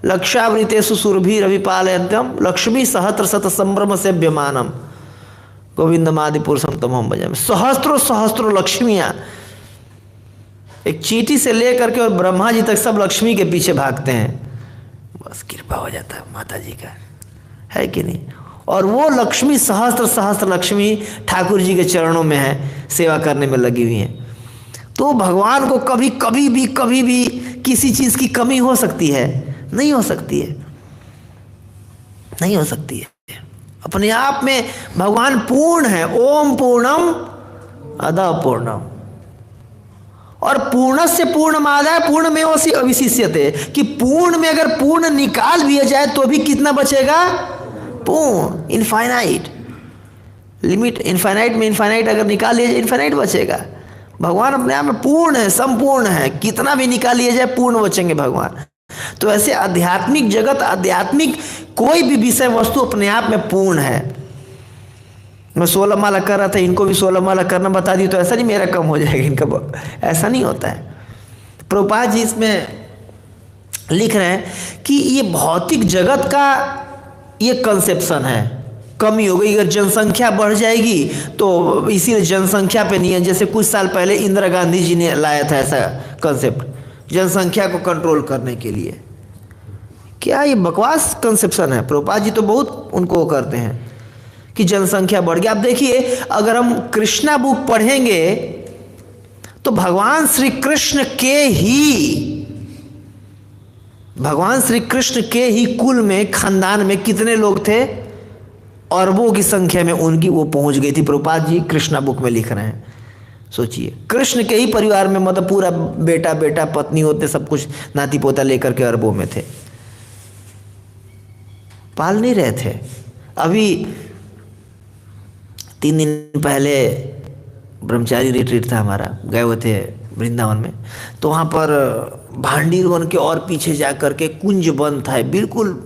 लक्षावृतेषु सुरभिरविपालयन्त्यम लक्ष्मी सहस्र शत संभ्रम सेव्यमानम गोविंदमादि पुरुषम तमहम भजामि। सहस्त्रों सहस्त्रों लक्ष्मियाँ, एक चींटी से ले करके और ब्रह्मा जी तक सब लक्ष्मी के पीछे भागते हैं, बस कृपा हो जाता है माता जी का, है कि नहीं। और वो लक्ष्मी सहस्त्र सहस्त्र लक्ष्मी ठाकुर जी के चरणों में है, सेवा करने में लगी हुई हैं। तो भगवान को कभी भी किसी चीज़ की कमी हो सकती है? नहीं हो सकती है, नहीं हो सकती है। अपने आप में भगवान पूर्ण है। ओम पूर्णम अदा पूर्णम, और पूर्णस्य पूर्णमादाय पूर्णमेवासि अविशिष्यते, कि पूर्ण में अगर पूर्ण निकाल दिया जाए तो भी कितना बचेगा? पूर्ण, इनफाइनाइट। लिमिट इनफाइनाइट में इनफाइनाइट अगर निकाल लिया जाए इनफाइनाइट बचेगा। भगवान अपने आप में पूर्ण है, संपूर्ण है, कितना भी निकाल लिया जाए पूर्ण बचेंगे भगवान। तो ऐसे आध्यात्मिक जगत, आध्यात्मिक कोई भी विषय वस्तु अपने आप में पूर्ण है। मैं 16 माला कर रहा था, इनको भी 16 माला करना बता दी, तो ऐसा नहीं मेरा कम हो जाएगा इनका, ऐसा नहीं होता है। प्रभुपाद जी इसमें लिख रहे हैं कि ये भौतिक जगत का ये कंसेप्शन है, कमी हो गई। अगर जनसंख्या बढ़ जाएगी तो इसीलिए जनसंख्या पे नहीं है। जैसे कुछ साल पहले इंदिरा गांधी जी ने लाया था ऐसा कंसेप्ट, जनसंख्या को कंट्रोल करने के लिए। क्या ये बकवास कंसेप्शन है? प्रभुपाद जी तो बहुत उनको करते हैं कि जनसंख्या बढ़ गई। आप देखिए, अगर हम कृष्णा बुक पढ़ेंगे तो भगवान श्री कृष्ण के ही कुल में, खानदान में कितने लोग थे? अरबों की संख्या में उनकी वो पहुंच गई थी। प्रभुपाद जी कृष्णा बुक में लिख रहे हैं। सोचिए, कृष्ण के ही परिवार में मतलब पूरा बेटा बेटा पत्नी होते, सब कुछ नाती पोता लेकर के अरबों में थे, पाल नहीं रहे थे। अभी 3 दिन पहले ब्रह्मचारी रिट्रीट था हमारा, गए हुए थे वृंदावन में, तो वहाँ पर भांडीर वन के और पीछे जा कर के कुंज वन था, बिल्कुल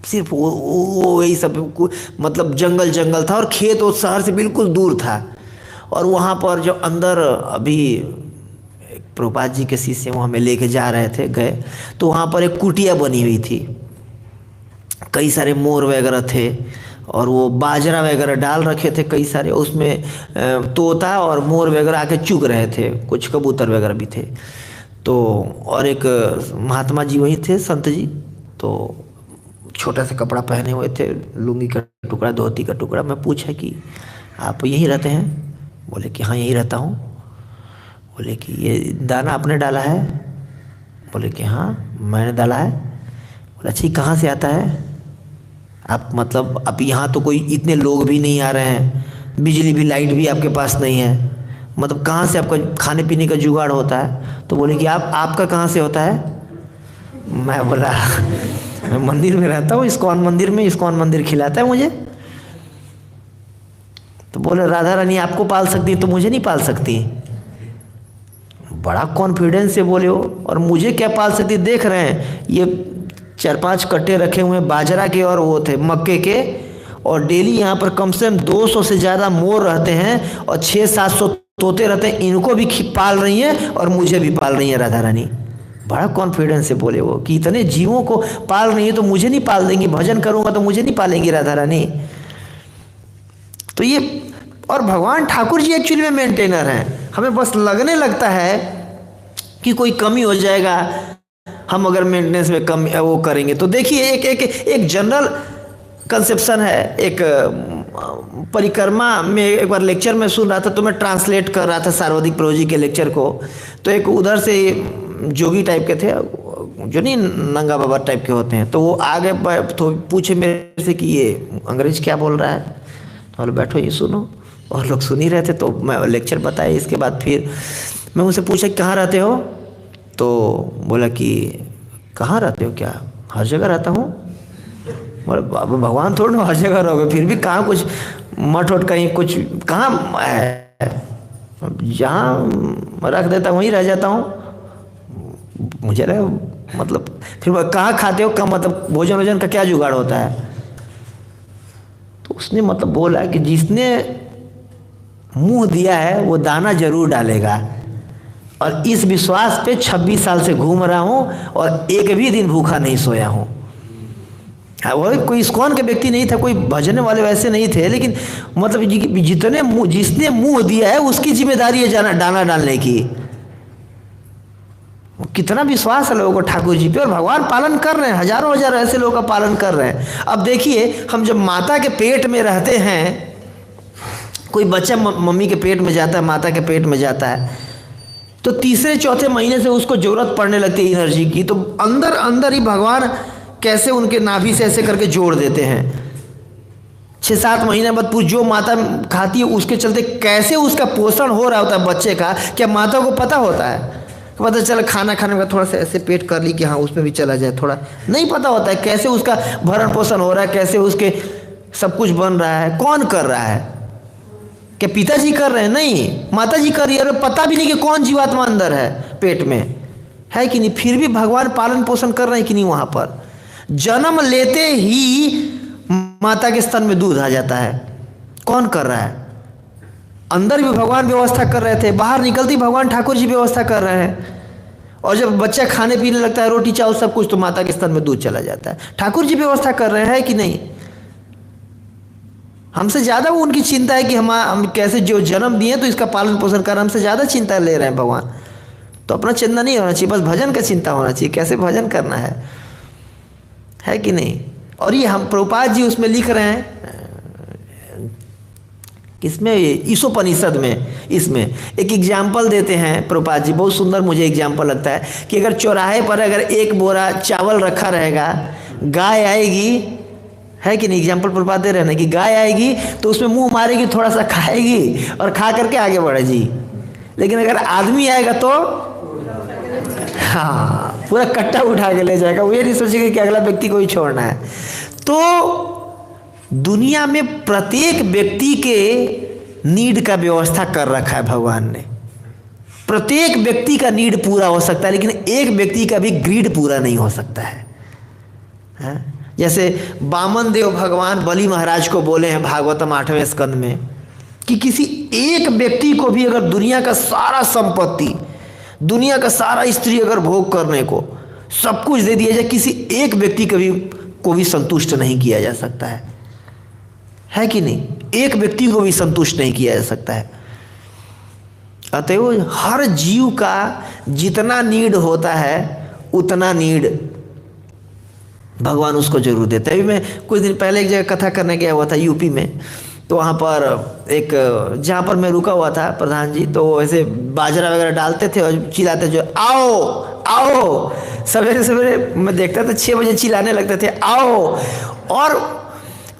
सिर्फ वो यही सब मतलब जंगल जंगल था, और खेत वो शहर से बिल्कुल दूर था। और वहाँ पर जो अंदर अभी प्रभुपाद जी के शिष्य वहाँ में लेके जा रहे थे, गए तो वहाँ पर एक कुटिया बनी हुई थी, कई सारे मोर वगैरह थे और वो बाजरा वगैरह डाल रखे थे कई सारे, उसमें तोता और मोर वगैरह आके चुग रहे थे, कुछ कबूतर वगैरह भी थे। तो और एक महात्मा जी वही थे, संत जी, तो छोटा सा कपड़ा पहने हुए थे, लुंगी का टुकड़ा, धोती का टुकड़ा। मैं पूछा कि आप यहीं रहते हैं? बोले कि हाँ यहीं रहता हूँ। बोले कि ये दाना आपने डाला है? बोले कि हाँ मैंने डाला है। बोले अच्छा ये कहाँ से आता है? आप मतलब अब यहाँ तो कोई इतने लोग भी नहीं आ रहे हैं, बिजली भी लाइट भी आपके पास नहीं है, मतलब कहाँ से आपका खाने पीने का जुगाड़ होता है? तो बोले कि आपका कहाँ से होता है? मैं बोला मैं मंदिर में रहता हूँ, इस्कॉन मंदिर में, इस्कॉन मंदिर खिलाता है मुझे। तो बोले राधा रानी आपको पाल सकती है तो मुझे नहीं पाल सकती? बड़ा कॉन्फिडेंस से बोले हो, और मुझे क्या पाल सकती? देख रहे हैं ये 4-5 कट्टे रखे हुए हैं बाजरा के और वो थे मक्के के, और डेली यहाँ पर कम से कम 200 से ज़्यादा मोर रहते हैं और 600-700 तोते रहते हैं, इनको भी पाल रही हैं और मुझे भी पाल रही हैं राधा रानी। बड़ा कॉन्फिडेंस से बोले वो कि इतने जीवों को पाल रही है तो मुझे नहीं पाल देंगी, भजन करूँगा तो मुझे नहीं पालेंगी राधा रानी। तो ये, और भगवान ठाकुर जी एक्चुअली में मेंटेनर हैं। हमें बस लगने लगता है कि कोई कमी हो जाएगा हम अगर मेंटेनेंस में कम वो करेंगे। तो देखिए एक जनरल कंसेप्शन है। एक परिक्रमा में एक बार लेक्चर में सुन रहा था, तो मैं ट्रांसलेट कर रहा था सार्वधिक प्रभु जी के लेक्चर को। तो एक उधर से जोगी टाइप के थे, जो नहीं नंगा बाबा टाइप के होते हैं, तो वो आगे तो पूछे मेरे से कि ये अंग्रेज क्या बोल रहा है। तो बोले बैठो ये सुनो, और लोग सुन ही रहे थे। तो मैं लेक्चर बताया, इसके बाद फिर मैं उनसे पूछा कहाँ रहते हो? तो बोला कि कहाँ रहते हो? क्या हर जगह रहता हूँ? बोले भगवान थोड़ा ना हर जगह रहोगे, फिर भी कहाँ कुछ मठ वठ कहीं कुछ कहाँ है? जहाँ रख देता वहीं रह जाता हूँ। मुझे लगा मतलब फिर कहाँ खाते हो, कहाँ मतलब भोजन वोजन का क्या जुगाड़ होता है? तो उसने मतलब बोला कि जिसने मुंह दिया है वो दाना जरूर डालेगा, और इस विश्वास पे 26 साल से घूम रहा हूँ और एक भी दिन भूखा नहीं सोया हूँ। वो कोई इस्कॉन के व्यक्ति नहीं था, कोई भजन वाले वैसे नहीं थे, लेकिन मतलब जिसने मुंह दिया है उसकी जिम्मेदारी है दाना डालने की। कितना विश्वास है लोगों को ठाकुर जी पे, और भगवान पालन कर रहे हैं, हजारों हजार ऐसे लोगों का पालन कर रहे हैं। अब देखिए, हम जब माता के पेट में रहते हैं, कोई बच्चा मम्मी के पेट में जाता है, माता के पेट में जाता है, तो तीसरे चौथे महीने से उसको जरूरत पड़ने लगती है एनर्जी की। तो अंदर अंदर ही भगवान कैसे उनके नाभि से ऐसे करके जोड़ देते हैं। 6-7 महीने बाद जो माता खाती है उसके चलते कैसे उसका पोषण हो रहा होता है बच्चे का, क्या माता को पता होता है? पता चला खाना खाने का थोड़ा सा ऐसे पेट कर ली कि हाँ उसमें भी चला जाए, थोड़ा नहीं पता होता है कैसे उसका भरण पोषण हो रहा है, कैसे उसके सब कुछ बन रहा है। कौन कर रहा है? क्या पिताजी कर रहे हैं? नहीं, माता जी कर रही है। और पता भी नहीं कि कौन जीवात्मा अंदर है पेट में, है कि नहीं? फिर भी भगवान पालन पोषण कर रहे हैं कि नहीं? वहाँ पर जन्म लेते ही माता के स्तन में दूध आ जाता है। कौन कर रहा है? अंदर भी भगवान व्यवस्था कर रहे थे, बाहर निकलती भगवान ठाकुर जी व्यवस्था कर रहे हैं। और जब बच्चा खाने पीने लगता है, रोटी चावल सब कुछ, तो माता के स्तन में दूध चला जाता है। ठाकुर जी व्यवस्था कर रहे हैं कि नहीं? हमसे ज़्यादा वो उनकी चिंता है कि हम कैसे जो जन्म दिए तो इसका पालन पोषण कर, हमसे ज़्यादा चिंता ले रहे हैं भगवान। तो अपना चिंता नहीं होना चाहिए, बस भजन का चिंता होना चाहिए, कैसे भजन करना है कि नहीं? और ये हम प्रभुपाद जी उसमें लिख रहे हैं, किसमें? ईशोपनिषद में। इसमें एक एग्जाम्पल देते हैं प्रभुपाद जी, बहुत सुंदर मुझे एग्जाम्पल लगता है कि अगर चौराहे पर अगर एक बोरा चावल रखा रहेगा, गाय आएगी है कि नहीं? एग्जाम्पल प्रपात दे रहे हैं कि गाय आएगी तो उसमें मुंह मारेगी, थोड़ा सा खाएगी और खा करके आगे बढ़ेगी। लेकिन अगर आदमी आएगा तो हाँ पूरा कट्टा उठा के ले जाएगा, वो ये नहीं सोचेगा कि अगला व्यक्ति को ही छोड़ना है। तो दुनिया में प्रत्येक व्यक्ति के नीड का व्यवस्था कर रखा है भगवान ने। प्रत्येक व्यक्ति का नीड पूरा हो सकता है, लेकिन एक व्यक्ति का भी ग्रीड पूरा नहीं हो सकता है। जैसे वामन देव भगवान बलि महाराज को बोले हैं भागवतम 8वें स्कंद में कि किसी एक व्यक्ति को भी अगर दुनिया का सारा संपत्ति, दुनिया का सारा स्त्री अगर भोग करने को सब कुछ दे दिया जाए, किसी एक व्यक्ति को भी संतुष्ट नहीं किया जा सकता है कि नहीं? एक व्यक्ति को भी संतुष्ट नहीं किया जा सकता है। अतएव हर जीव का जितना नीड होता है उतना नीड भगवान उसको जरूर देता है। अभी मैं कुछ दिन पहले एक जगह कथा करने गया हुआ था यूपी में, तो वहाँ पर एक जहाँ पर मैं रुका हुआ था प्रधान जी, तो ऐसे बाजरा वगैरह डालते थे और चिल्लाते जो आओ आओ, सवेरे सवेरे मैं देखता था 6 बजे चिल्लाने लगते थे आओ, और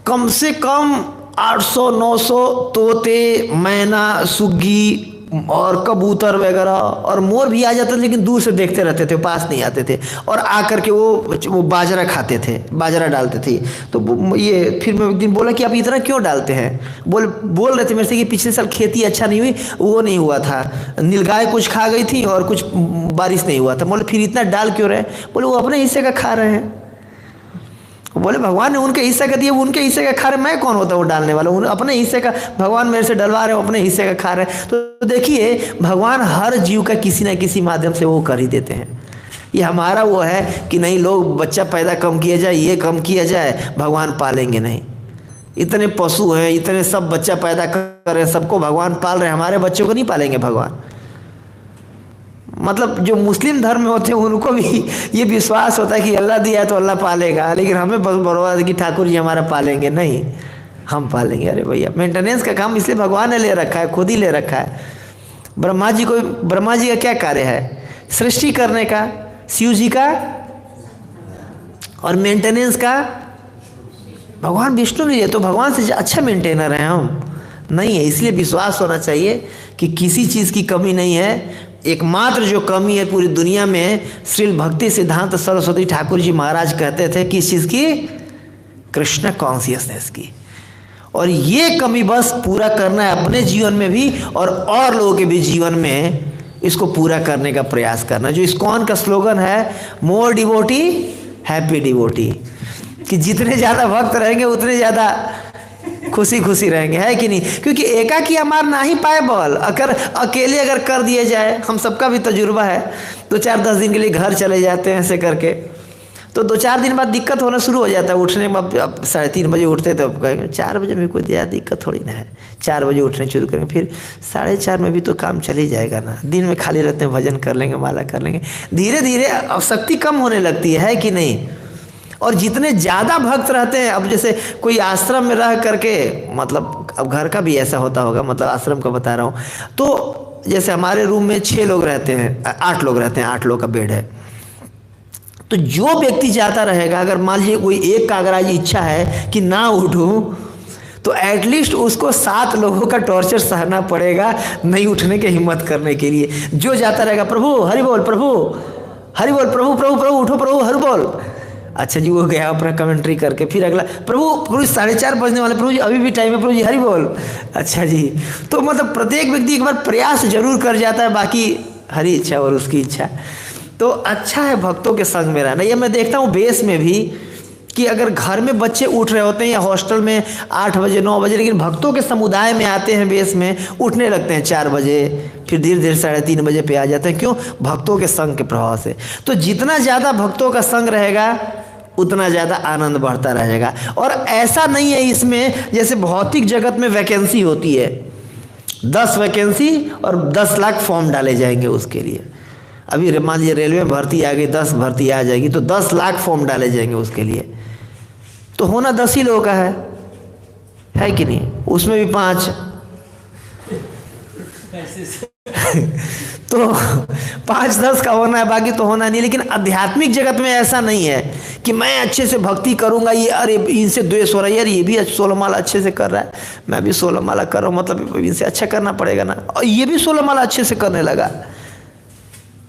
कम से कम 800-900 तोते, मैना, सुग्गी और कबूतर वगैरह और मोर भी आ जाते थे, लेकिन दूर से देखते रहते थे, पास नहीं आते थे, और आकर के वो बाजरा खाते थे, बाजरा डालते थे। तो ये फिर मैं एक दिन बोला कि आप इतना क्यों डालते हैं? बोल रहे थे मेरे से कि पिछले साल खेती अच्छा नहीं हुई, वो नहीं हुआ था, नीलगाय कुछ खा गई थी और कुछ बारिश नहीं हुआ था। बोले फिर इतना डाल क्यों रहे? बोले वो अपने हिस्से का खा रहे हैं। बोले भगवान ने उनके हिस्से का दिया, उनके हिस्से का खा रहे, मैं कौन होता हूँ डालने वाला? अपने हिस्से का भगवान मेरे से डलवा रहे हो, अपने हिस्से का खा रहे हैं। तो देखिए भगवान हर जीव का किसी ना किसी माध्यम से वो कर ही देते हैं। ये हमारा वो है कि नहीं लोग बच्चा पैदा कम किया जाए, ये कम किया जाए, भगवान पालेंगे नहीं। इतने पशु हैं, इतने सब बच्चा पैदा कर रहे हैं, सबको भगवान पाल रहे हैं, हमारे बच्चों को नहीं पालेंगे भगवान? मतलब जो मुस्लिम धर्म में होते हैं उनको भी ये विश्वास होता है कि अल्लाह दिया है तो अल्लाह पालेगा, लेकिन हमें बस भरोसा है कि ठाकुर जी हमारा पालेंगे नहीं, हम पालेंगे। अरे भैया मेंटेनेंस का काम इसलिए भगवान ने ले रखा है, खुद ही ले रखा है। ब्रह्मा जी का क्या कार्य है? सृष्टि करने का, शिव जी का, और मेंटेनेंस का भगवान विष्णु ने। तो भगवान से अच्छा मेंटेनर हैं हम नहीं है। इसलिए विश्वास होना चाहिए कि किसी चीज़ की कमी नहीं है। एकमात्र जो कमी है पूरी दुनिया में, श्रील भक्ति सिद्धांत सरस्वती ठाकुर जी महाराज कहते थे किस चीज़ की? कृष्ण कॉन्शियसनेस की। और ये कमी बस पूरा करना है अपने जीवन में भी और लोगों के भी जीवन में, इसको पूरा करने का प्रयास करना। जो इस्कॉन का स्लोगन है मोर डिवोटी हैप्पी डिवोटी, कि जितने ज़्यादा भक्त रहेंगे उतने ज़्यादा खुशी खुशी रहेंगे, है कि नहीं? क्योंकि एकाकी अमार ना ही पाए बल, अगर अकेले अगर कर दिए जाए, हम सबका भी तजुर्बा है, 2-4-10 दिन के लिए घर चले जाते हैं ऐसे करके, तो 2-4 दिन बाद दिक्कत होना शुरू हो जाता है। उठने में अब 3:30 बजे उठते तो अब कहेंगे 4 बजे में कोई ज़्यादा दिक्कत थोड़ी ना है, 4 बजे उठने शुरू करेंगे, फिर 4:30 में भी तो काम चल ही जाएगा ना। दिन में खाली रहते हैं, भजन कर लेंगे, माला कर लेंगे, धीरे धीरे अब शक्ति कम होने लगती है कि नहीं? और जितने ज़्यादा भक्त रहते हैं, अब जैसे कोई आश्रम में रह करके, मतलब अब घर का भी ऐसा होता होगा, मतलब आश्रम का बता रहा हूँ, तो जैसे हमारे रूम में 6 लोग रहते हैं, 8 लोग रहते हैं, 8 लोग का बेड है। तो जो व्यक्ति जाता रहेगा, अगर मान लीजिए कोई एक का अगर आज इच्छा है कि ना उठूं, तो एटलीस्ट उसको 7 लोगों का टॉर्चर सहना पड़ेगा नहीं उठने की हिम्मत करने के लिए। जो जाता रहेगा प्रभु हरि बोल, प्रभु हरि बोल, प्रभु प्रभु प्रभु उठो, प्रभु हरि बोल। अच्छा जी वो गया अपना कमेंट्री करके, फिर अगला प्रभु 4:30 बजने वाले, प्रभु जी अभी भी टाइम है, प्रभु जी हरि बोल। अच्छा जी, तो मतलब प्रत्येक व्यक्ति एक बार प्रयास जरूर कर जाता है, बाकी हरी इच्छा और उसकी इच्छा। तो अच्छा है भक्तों के संग में रहना। ये मैं देखता हूँ बेस में भी कि अगर घर में बच्चे उठ रहे होते हैं या हॉस्टल में 8 बजे 9 बजे, लेकिन भक्तों के समुदाय में आते हैं बेस में, उठने लगते हैं 4 बजे, फिर धीरे धीरे 3:30 बजे पे आ जाते हैं। क्यों? भक्तों के संग के प्रभाव से। तो जितना ज़्यादा भक्तों का संग रहेगा उतना ज़्यादा आनंद बढ़ता रहेगा। और ऐसा नहीं है इसमें जैसे भौतिक जगत में वैकेंसी होती है, 10 वैकेंसी और 10 लाख फॉर्म डाले जाएंगे उसके लिए। अभी मान लीजिए रेलवे में भर्ती आ गई, 10 भर्ती आ जाएगी, तो 10 लाख फॉर्म डाले जाएंगे उसके लिए। तो होना 10 ही लोगों का है कि नहीं? उसमें भी 5 तो 5-10 का होना है, बाकी तो होना नहीं। लेकिन आध्यात्मिक जगत में ऐसा नहीं है कि मैं अच्छे से भक्ति करूंगा, ये अरे इनसे द्वेष हो रहा है, यार ये भी 16 माला अच्छे से कर रहा है, मैं भी 16 माला कर रहा हूँ, मतलब इनसे अच्छा करना पड़ेगा ना, और ये भी 16 माला अच्छे से करने लगा।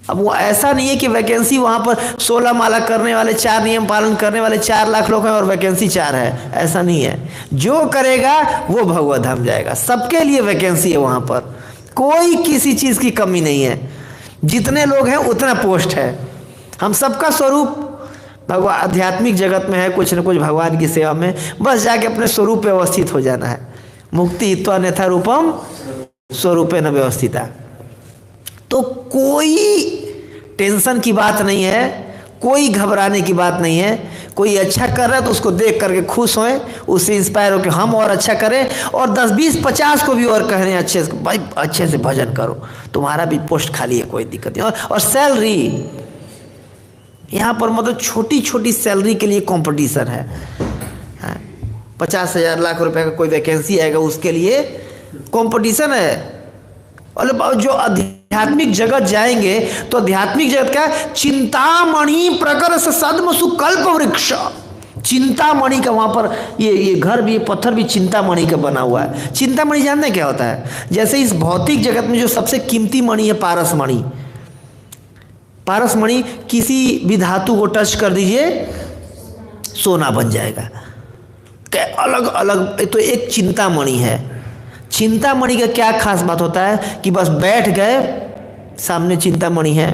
अब वो ऐसा नहीं है कि वैकेंसी वहाँ पर 16 माला करने वाले 4 नियम पालन करने वाले 4 लाख लोग हैं और वैकेंसी 4 है, ऐसा नहीं है। जो करेगा वो भगवत धाम जाएगा, सबके लिए वैकेंसी है वहाँ पर, कोई किसी चीज़ की कमी नहीं है। जितने लोग हैं उतना पोस्ट है। हम सबका स्वरूप भगवान आध्यात्मिक जगत में है, कुछ न कुछ भगवान की सेवा में, बस जाके अपने स्वरूप पे अवस्थित हो जाना है। मुक्ति इत्वा अन्यथा रूपम स्वरूपे न व्यवस्थिता। तो कोई टेंशन की बात नहीं है, कोई घबराने की बात नहीं है। कोई अच्छा कर रहा है तो उसको देख करके खुश होएं, उससे इंस्पायर होकर हम और अच्छा करें, और 10, 20, 50 को भी और कह रहे हैं अच्छे से, भाई अच्छे से भजन करो, तुम्हारा भी पोस्ट खाली है, कोई दिक्कत नहीं। और सैलरी यहाँ पर मतलब छोटी छोटी सैलरी के लिए कंपटीशन है। 50,000 लाख रुपए का कोई वैकेंसी आएगा, उसके लिए कंपटीशन है। और जो आध्यात्मिक जगत जाएंगे तो आध्यात्मिक जगत क्या है, चिंतामणि प्रकर्ष सद्म सुकल्प वृक्ष। चिंतामणि का वहां पर ये घर भी, पत्थर भी चिंतामणि का बना हुआ है। चिंतामणि जानते क्या होता है? जैसे इस भौतिक जगत में जो सबसे कीमती मणि है पारसमणि, पारसमणि किसी भी धातु को टच कर दीजिए सोना बन जाएगा। अलग अलग तो एक चिंतामणि है। चिंतामणि का क्या खास बात होता है कि बस बैठ गए, सामने चिंतामणि है,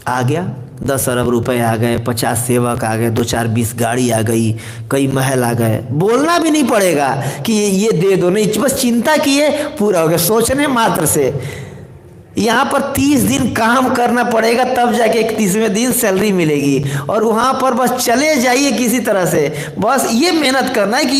आ गया 10 अरब रुपए आ गए, 50 सेवक आ गए, 2-4 20 गाड़ी आ गई, कई महल आ गए, बोलना भी नहीं पड़ेगा कि ये दे दो, नहीं, बस चिंता किए पूरा हो गया, सोचने मात्र से। यहाँ पर 30 दिन काम करना पड़ेगा, तब जाके 31वें दिन सैलरी मिलेगी। और वहाँ पर बस चले जाइए किसी तरह से, बस ये मेहनत करना है कि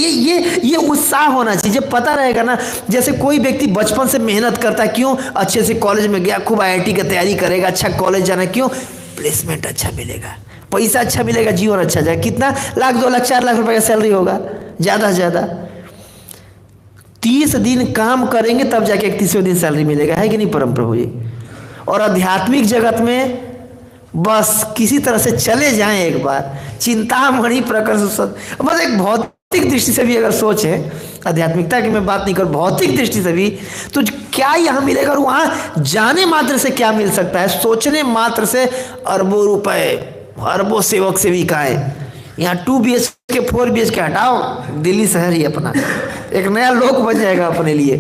ये उत्साह होना चाहिए। जब पता रहेगा ना, जैसे कोई व्यक्ति बचपन से मेहनत करता है, क्यों? अच्छे से कॉलेज में गया, खूब IIT की तैयारी करेगा, अच्छा कॉलेज जाना, क्यों? प्लेसमेंट अच्छा मिलेगा, पैसा अच्छा मिलेगा, जीवन अच्छा जाएगा। कितना? 1,00,000, 2 लाख, 4 लाख रुपए का सैलरी होगा ज़्यादा से ज़्यादा। 30 दिन काम करेंगे तब जाके 31वें दिन सैलरी मिलेगा, है कि नहीं परम प्रभु जी? और आध्यात्मिक जगत में बस किसी तरह से चले जाएं एक बार, चिंतामणि प्रकर्ष। बस एक भौतिक दृष्टि से भी अगर सोचें, आध्यात्मिकता की मैं बात नहीं करूँ, भौतिक दृष्टि से भी, तो क्या यहाँ मिलेगा और वहाँ जाने मात्र से क्या मिल सकता है? सोचने मात्र से अरबों रुपए, अरबों सेवक सेविकाएं। यहाँ 2 BHK 4 BHK हटाओ, दिल्ली शहर ही अपना एक नया लोक बन जाएगा अपने लिए।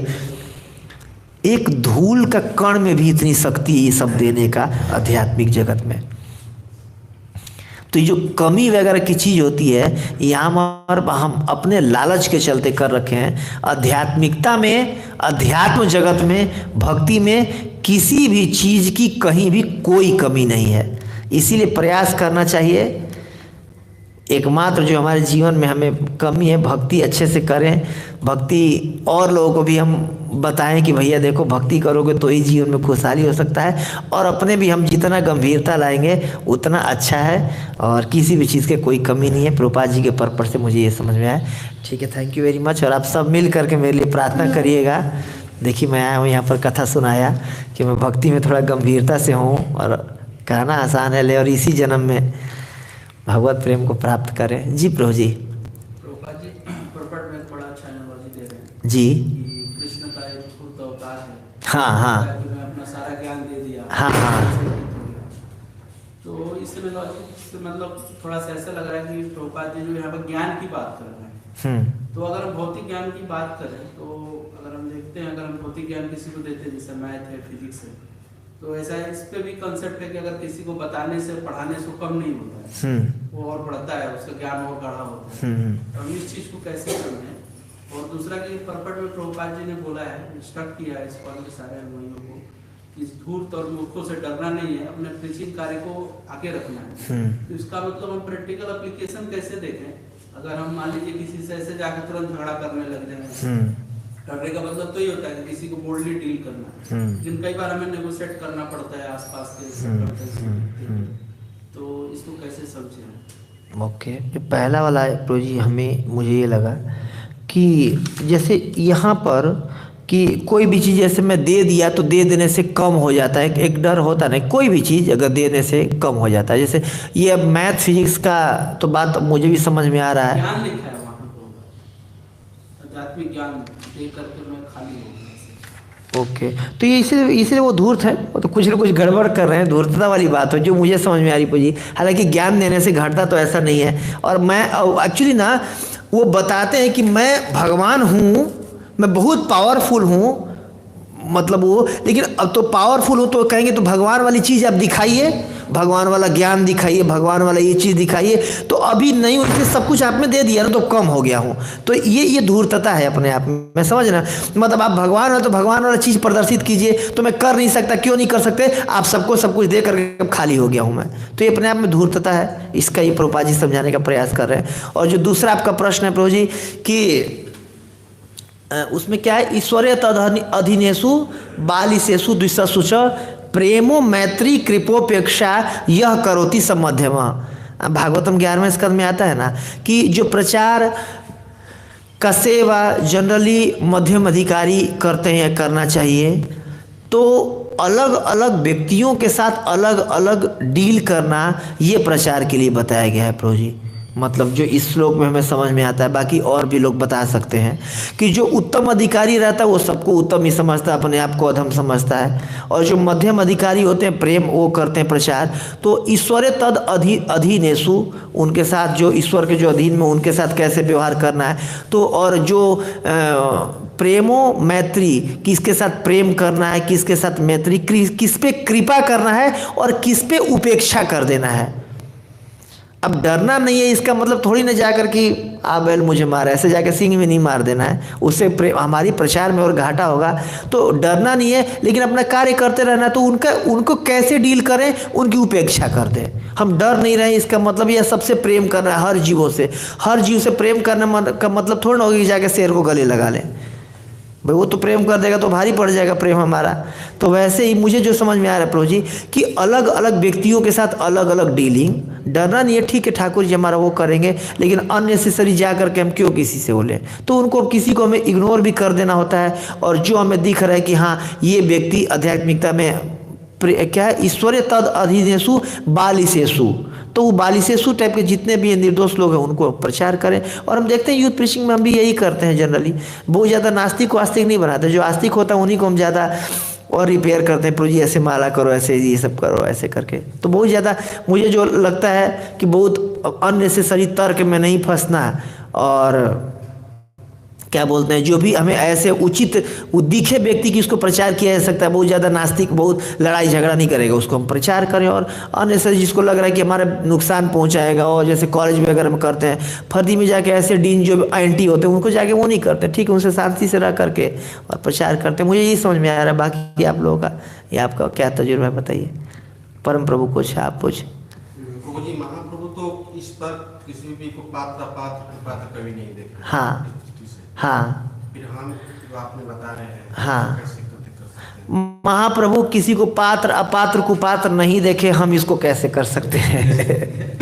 एक धूल का कण में भी इतनी शक्ति है ये सब देने का आध्यात्मिक जगत में। तो ये जो कमी वगैरह की चीज होती है, यहाँ पर हम अपने लालच के चलते कर रखे हैं। आध्यात्मिकता में, अध्यात्म जगत में, भक्ति में किसी भी चीज की कहीं भी कोई कमी नहीं है। इसीलिए प्रयास करना चाहिए। एकमात्र जो हमारे जीवन में हमें कमी है, भक्ति अच्छे से करें, भक्ति और लोगों को भी हम बताएं कि भैया देखो भक्ति करोगे तो ही जीवन में खुशहाली हो सकता है। और अपने भी हम जितना गंभीरता लाएंगे उतना अच्छा है, और किसी भी चीज़ के कोई कमी नहीं है। प्रभुपाद जी के पर्पस से मुझे ये समझ में आया। ठीक है, थैंक यू वेरी मच। और आप सब मिल करके मेरे लिए प्रार्थना करिएगा। देखिए मैं आया हूँ यहाँ पर कथा सुनाया कि मैं भक्ति में थोड़ा गंभीरता से हूँ, और कहना आसान है ले, और इसी जन्म में भगवत प्रेम को प्राप्त करें। जी प्रभु जी। प्रभुपाद जी प्रॉपर्ट में बड़ा अच्छा एनालॉजी दे रहे हैं जी। कि कृष्ण का एक खुद अवतार है। हाँ हाँ कि मैं अपना सारा ज्ञान दे दिया। हाँ हाँ। तो इस एनालॉजी से मतलब थोड़ा सा ऐसा लग रहा है कि प्रभुपाद जी जो यहाँ पर ज्ञान की बात कर रहे हैं, तो अगर हम भौतिक ज्ञान की बात करें, तो अगर हम देखते हैं, अगर हम भौतिक ज्ञान किसी को देते हैं, जैसे मैथ है, फिजिक्स है, तो ऐसा इस पे भी कंसेप्ट है कि अगर किसी को बताने से, पढ़ाने से कम नहीं होता है, वो और बढ़ता है, उसका ज्ञान और गाढ़ा होता है। तो हम इस चीज को कैसे समझें? और दूसरा कि परपट में प्रभुपाद जी ने बोला है, इंस्ट्रक्ट किया है इस कॉलेज के सारे अनुयायियों को कि धूर्त और मूर्खों से डरना नहीं है, अपने प्रीचिंग कार्य को आगे रखना है। तो इसका मतलब हम प्रैक्टिकल एप्लीकेशन कैसे देखें? अगर हम मान लीजिए किसी से ऐसे जाकर तुरंत झगड़ा करने लग जाए, डरने का मतलब तो ये होता है कि किसी को बोल्डली डील करना, जिन कई बार हमें नेगोशिएट करना पड़ता है आसपास के, तो इसको कैसे समझें? ओके, पहला वाला प्रभु जी, मुझे ये लगा कि जैसे यहाँ पर कि कोई भी चीज़ जैसे मैं दे दिया तो दे देने से कम हो जाता है, एक डर होता नहीं, कोई भी चीज़ अगर देने से कम हो जाता है। जैसे ये अब मैथ फिजिक्स का तो बात मुझे भी समझ में आ रहा है। ज्ञान लिखा है वहाँ पर, आध्यात्मिक ज्ञान दे करके मैं खाली हो गया। ओके, तो ये इसलिए वो धूर्त है, वो तो कुछ ना कुछ गड़बड़ कर रहे हैं, धूर्तता वाली बात है जो मुझे समझ में आ रही पूजी। हालांकि ज्ञान देने से घटता तो ऐसा नहीं है। और मैं एक्चुअली ना वो बताते हैं कि मैं भगवान हूँ, मैं बहुत पावरफुल हूँ, मतलब वो, लेकिन अब तो पावरफुल हो तो कहेंगे तो भगवान वाली चीज़ आप दिखाइए, भगवान वाला ज्ञान दिखाइए, भगवान वाला ये चीज़ दिखाइए। तो अभी नहीं, उनसे सब कुछ आप में दे दिया ना तो कम हो गया हूँ। तो ये धूर्तता है अपने आप में, मैं समझ ना, मतलब आप भगवान हो तो भगवान वाला चीज़ प्रदर्शित कीजिए। तो मैं कर नहीं सकता, क्यों नहीं कर सकते, आप सबको सब कुछ दे करके खाली हो गया हूँ मैं। तो ये अपने आप में धूर्तता है, इसका ये प्रभुपाद जी समझाने का प्रयास कर रहे हैं। और जो दूसरा आपका प्रश्न है प्रभु जी कि उसमें क्या है, ईश्वरीय तद अधीनेशु बालिशेषु द्विशुच प्रेमो मैत्री कृपोपेक्षा यह करोति समध्यम। भागवतम 11वें स्कंद में आता है ना कि जो प्रचार का सेवा जनरली मध्यम अधिकारी करते हैं, करना चाहिए, तो अलग अलग व्यक्तियों के साथ अलग अलग डील करना ये प्रचार के लिए बताया गया है प्रभु जी। मतलब जो इस श्लोक में हमें समझ में आता है, बाकी और भी लोग बता सकते हैं कि जो उत्तम अधिकारी रहता है वो सबको उत्तम ही समझता है, अपने आप को अधम समझता है। और जो मध्यम अधिकारी होते हैं, प्रेम वो करते हैं प्रचार। तो ईश्वरे तद अधीनेशु, उनके साथ जो ईश्वर के जो अधीन में, उनके साथ कैसे व्यवहार करना है। तो और जो प्रेमो मैत्री, किसके साथ प्रेम करना है, किसके साथ मैत्री, किस पे कृपा करना है और किस पे उपेक्षा कर देना है। अब डरना नहीं है, इसका मतलब थोड़ी ना जाकर कि आ बैल मुझे मारा, ऐसे जाकर सिंह में नहीं मार देना है, उससे हमारी प्रचार में और घाटा होगा। तो डरना नहीं है, लेकिन अपना कार्य करते रहना। तो उनको कैसे डील करें, उनकी उपेक्षा कर दें। हम डर नहीं रहे, इसका मतलब यह सबसे प्रेम करना है, हर जीवों से। हर जीव से प्रेम करना का मतलब थोड़ा ना होगा कि जाकर शेर को गले लगा लें, भाई वो तो प्रेम कर देगा तो भारी पड़ जाएगा प्रेम हमारा। तो वैसे ही मुझे जो समझ में आ रहा है प्रभु जी कि अलग अलग व्यक्तियों के साथ अलग अलग डीलिंग, डरना नहीं है, ठीक है ठाकुर जी हमारा वो करेंगे, लेकिन अननेसेसरी जा करके हम क्यों किसी से बोलें। तो उनको किसी को हमें इग्नोर भी कर देना होता है। और जो हमें दिख रहा है कि हाँ ये व्यक्ति आध्यात्मिकता में क्या है, ईश्वरीय तद अधीनेशु बालिशेषु, तो वो बालिशेषु टाइप के जितने भी निर्दोष लोग हैं उनको प्रचार करें। और हम देखते हैं यूथ प्रीचिंग में हम भी यही करते हैं जनरली। बहुत ज़्यादा नास्तिक को आस्तिक नहीं बनाते, जो आस्तिक होता है उन्हीं को हम ज़्यादा और रिपेयर करते हैं, प्रभु जी ऐसे माला करो, ऐसे ये सब करो, ऐसे करके। तो बहुत ज़्यादा मुझे जो लगता है कि बहुत अननेसेसरी तर्क में नहीं फंसना, और क्या बोलते हैं, जो भी हमें ऐसे उचित दिखे व्यक्ति की उसको प्रचार किया जा सकता है। बहुत ज़्यादा नास्तिक बहुत लड़ाई झगड़ा नहीं करेगा, उसको हम प्रचार करें। और अननेसेसरी जिसको लग रहा है कि हमारा नुकसान पहुंचाएगा, और जैसे कॉलेज में अगर हम करते हैं, फर्दी में जाके ऐसे डीन जो एंटी होते हैं उनको जाके वो नहीं करते, ठीक है, उनसे शांति से रह करके और प्रचार करते हैं। मुझे यही समझ में आ रहा है, बाकी आप लोगों का ये आपका क्या तजुर्बा है बताइए। परम प्रभु कुछ आप कुछ। प्रभु जी महाप्रभु तो इस पर किसी भी को पात्र कभी नहीं देखा। हाँ हाँ, फिर हम जो आपने बता रहे हैं हाँ, कैसे कर सकते हैं? महाप्रभु किसी को पात्र अपात्र कुपात्र नहीं देखे, हम इसको कैसे कर सकते हैं।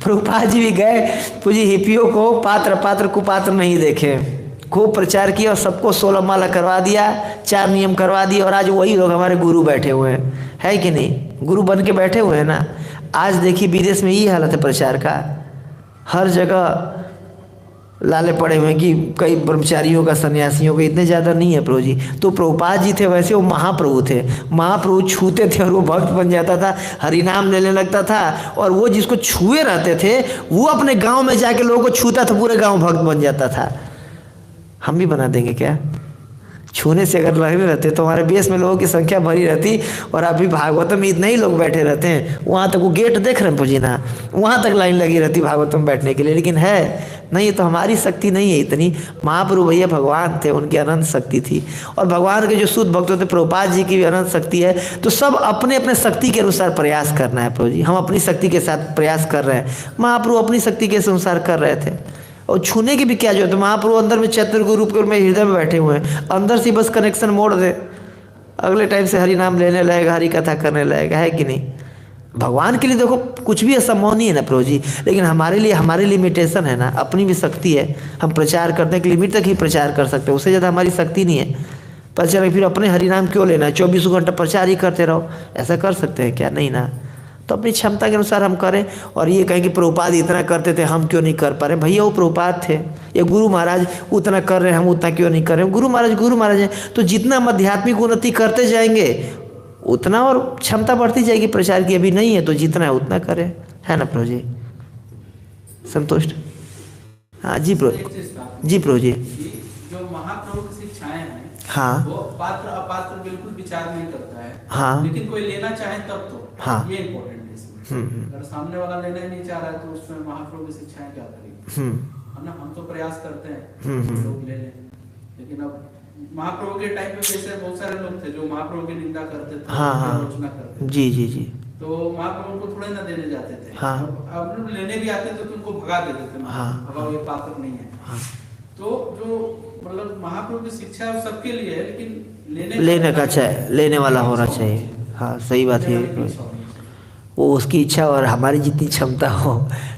प्रभुपाद जी भी गए, पूजी हिपियों को पात्र अपात्र कुपात्र नहीं देखे, खूब प्रचार किया और सबको 16 माला करवा दिया, 4 नियम करवा दिए। और आज वही लोग हमारे गुरु बैठे हुए हैं, है कि नहीं, गुरु बन के बैठे हुए हैं ना। आज देखिए विदेश में यही हालत है प्रचार का, हर जगह लाले पड़े हुए हैं कि कई ब्रह्मचारियों का, सन्यासियों का इतने ज़्यादा नहीं है प्रभु जी। तो प्रभुपाद जी थे वैसे वो महाप्रभु थे, महाप्रभु छूते थे और वो भक्त बन जाता था, हरिनाम लेने लगता था। और वो जिसको छुए रहते थे वो अपने गांव में जाके लोगों को छूता था, पूरे गांव भक्त बन जाता था। हम भी बना देंगे क्या? छूने से अगर लगे रहते तो हमारे बेस में लोगों की संख्या भरी रहती। और अभी भागवतम में इतने ही लोग बैठे रहते हैं, वहाँ तक वो गेट देख रहे हैं पूजी ना, वहाँ तक लाइन लगी रहती भागवतम बैठने के लिए। लेकिन है नहीं, तो हमारी शक्ति नहीं है इतनी। महाप्रभु भैया भगवान थे, उनकी अनंत शक्ति थी। और भगवान के जो शुद्ध भक्त होते प्रभुपाद जी की भी अनंत शक्ति है। तो सब अपने अपने शक्ति के अनुसार प्रयास करना है प्रभु जी। हम अपनी शक्ति के साथ प्रयास कर रहे हैं, महाप्रभु अपनी शक्ति के अनुसार कर रहे थे। और छूने की भी क्या जरूरत है, महाप्रभु अंदर में चैतन्य गुरु रूप में हृदय में बैठे हुए हैं। अंदर से बस कनेक्शन मोड़ दे, अगले टाइम से हरि नाम लेने लगेगा, हरि कथा करने लगेगा, है कि नहीं। भगवान के लिए देखो कुछ भी असंभव नहीं है ना प्रभु जी, लेकिन हमारे लिए हमारी लिमिटेशन है ना, अपनी भी शक्ति है। हम प्रचार करने की लिमिट तक ही प्रचार कर सकते हैं, उससे ज़्यादा हमारी शक्ति नहीं है। पता चला फिर अपने हरि नाम क्यों लेना है, 24 घंटा प्रचार ही करते रहो, ऐसा कर सकते हैं क्या? नहीं ना। तो अपनी क्षमता के अनुसार हम करें। और ये कहें कि प्रभुपाद इतना करते थे हम क्यों नहीं कर पा रहे, भैया वो प्रभुपाद थे, ये गुरु महाराज उतना कर रहे हैं हम उतना क्यों नहीं कर रहे हैं? गुरु महाराज हैं। तो जितना हम आध्यात्मिक उन्नति करते जाएंगे उतना और क्षमता बढ़ती जाएगी प्रचार की। अभी नहीं है तो जितना है उतना करें, है ना प्रभु जी? संतुष्ट? हाँ जी प्रभु जी। प्रभु जी जो महाप्रभु की शिक्षाएं हैं हाँ वो पात्र अपात्र बिल्कुल विचार नहीं करता है। हाँ लेकिन कोई लेना चाहे तब तो हाँ। ये इम्पोर्टेंट है इसमें। अगर सामने वाला लेना ही नहीं चाह रहा है तो उसमें महाप्रभु की शिक्षाएं क्या करेगी, है ना? हम तो प्रयास करते हैं लोग ले लें, लेकिन अब महाप्रभु के टाइम पे जैसे बहुत सारे लोग थे जो महाप्रभु की निंदा करते थे, हाँ हाँ आलोचना करते थे, जी जी जी, तो महाप्रभु को थोड़े ना देने जाते थे। हाँ। अब लोग लेने भी आते थे तो उनको भगा देते थे, हाँ। भगाओ ये पात्र नहीं है। हाँ। तो जो मतलब महाप्रभु की शिक्षा सबके लिए है, लेकिन लेने का चाहे लेने वाला होना चाहिए। हाँ सही बात है। वो उसकी इच्छा और हमारी जितनी क्षमता हो,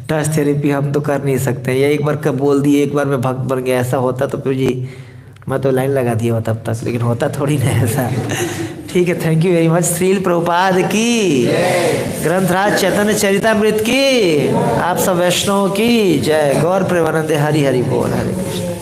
टच थेरेपी हम तो कर नहीं सकते। या एक बार कब बोल दिए, एक बार में भक्त बन गया, ऐसा होता तो फिर जी मैं तो लाइन लगा दिया तब तक, लेकिन होता थोड़ी ना ऐसा। ठीक है, thank you very much. Srila Prabhupada की, ग्रंथराज चैतन्य चरितामृत की, आप सब वैष्णव की जय। गौर प्रेमानंद हरि हरि बोल। हरे कृष्ण।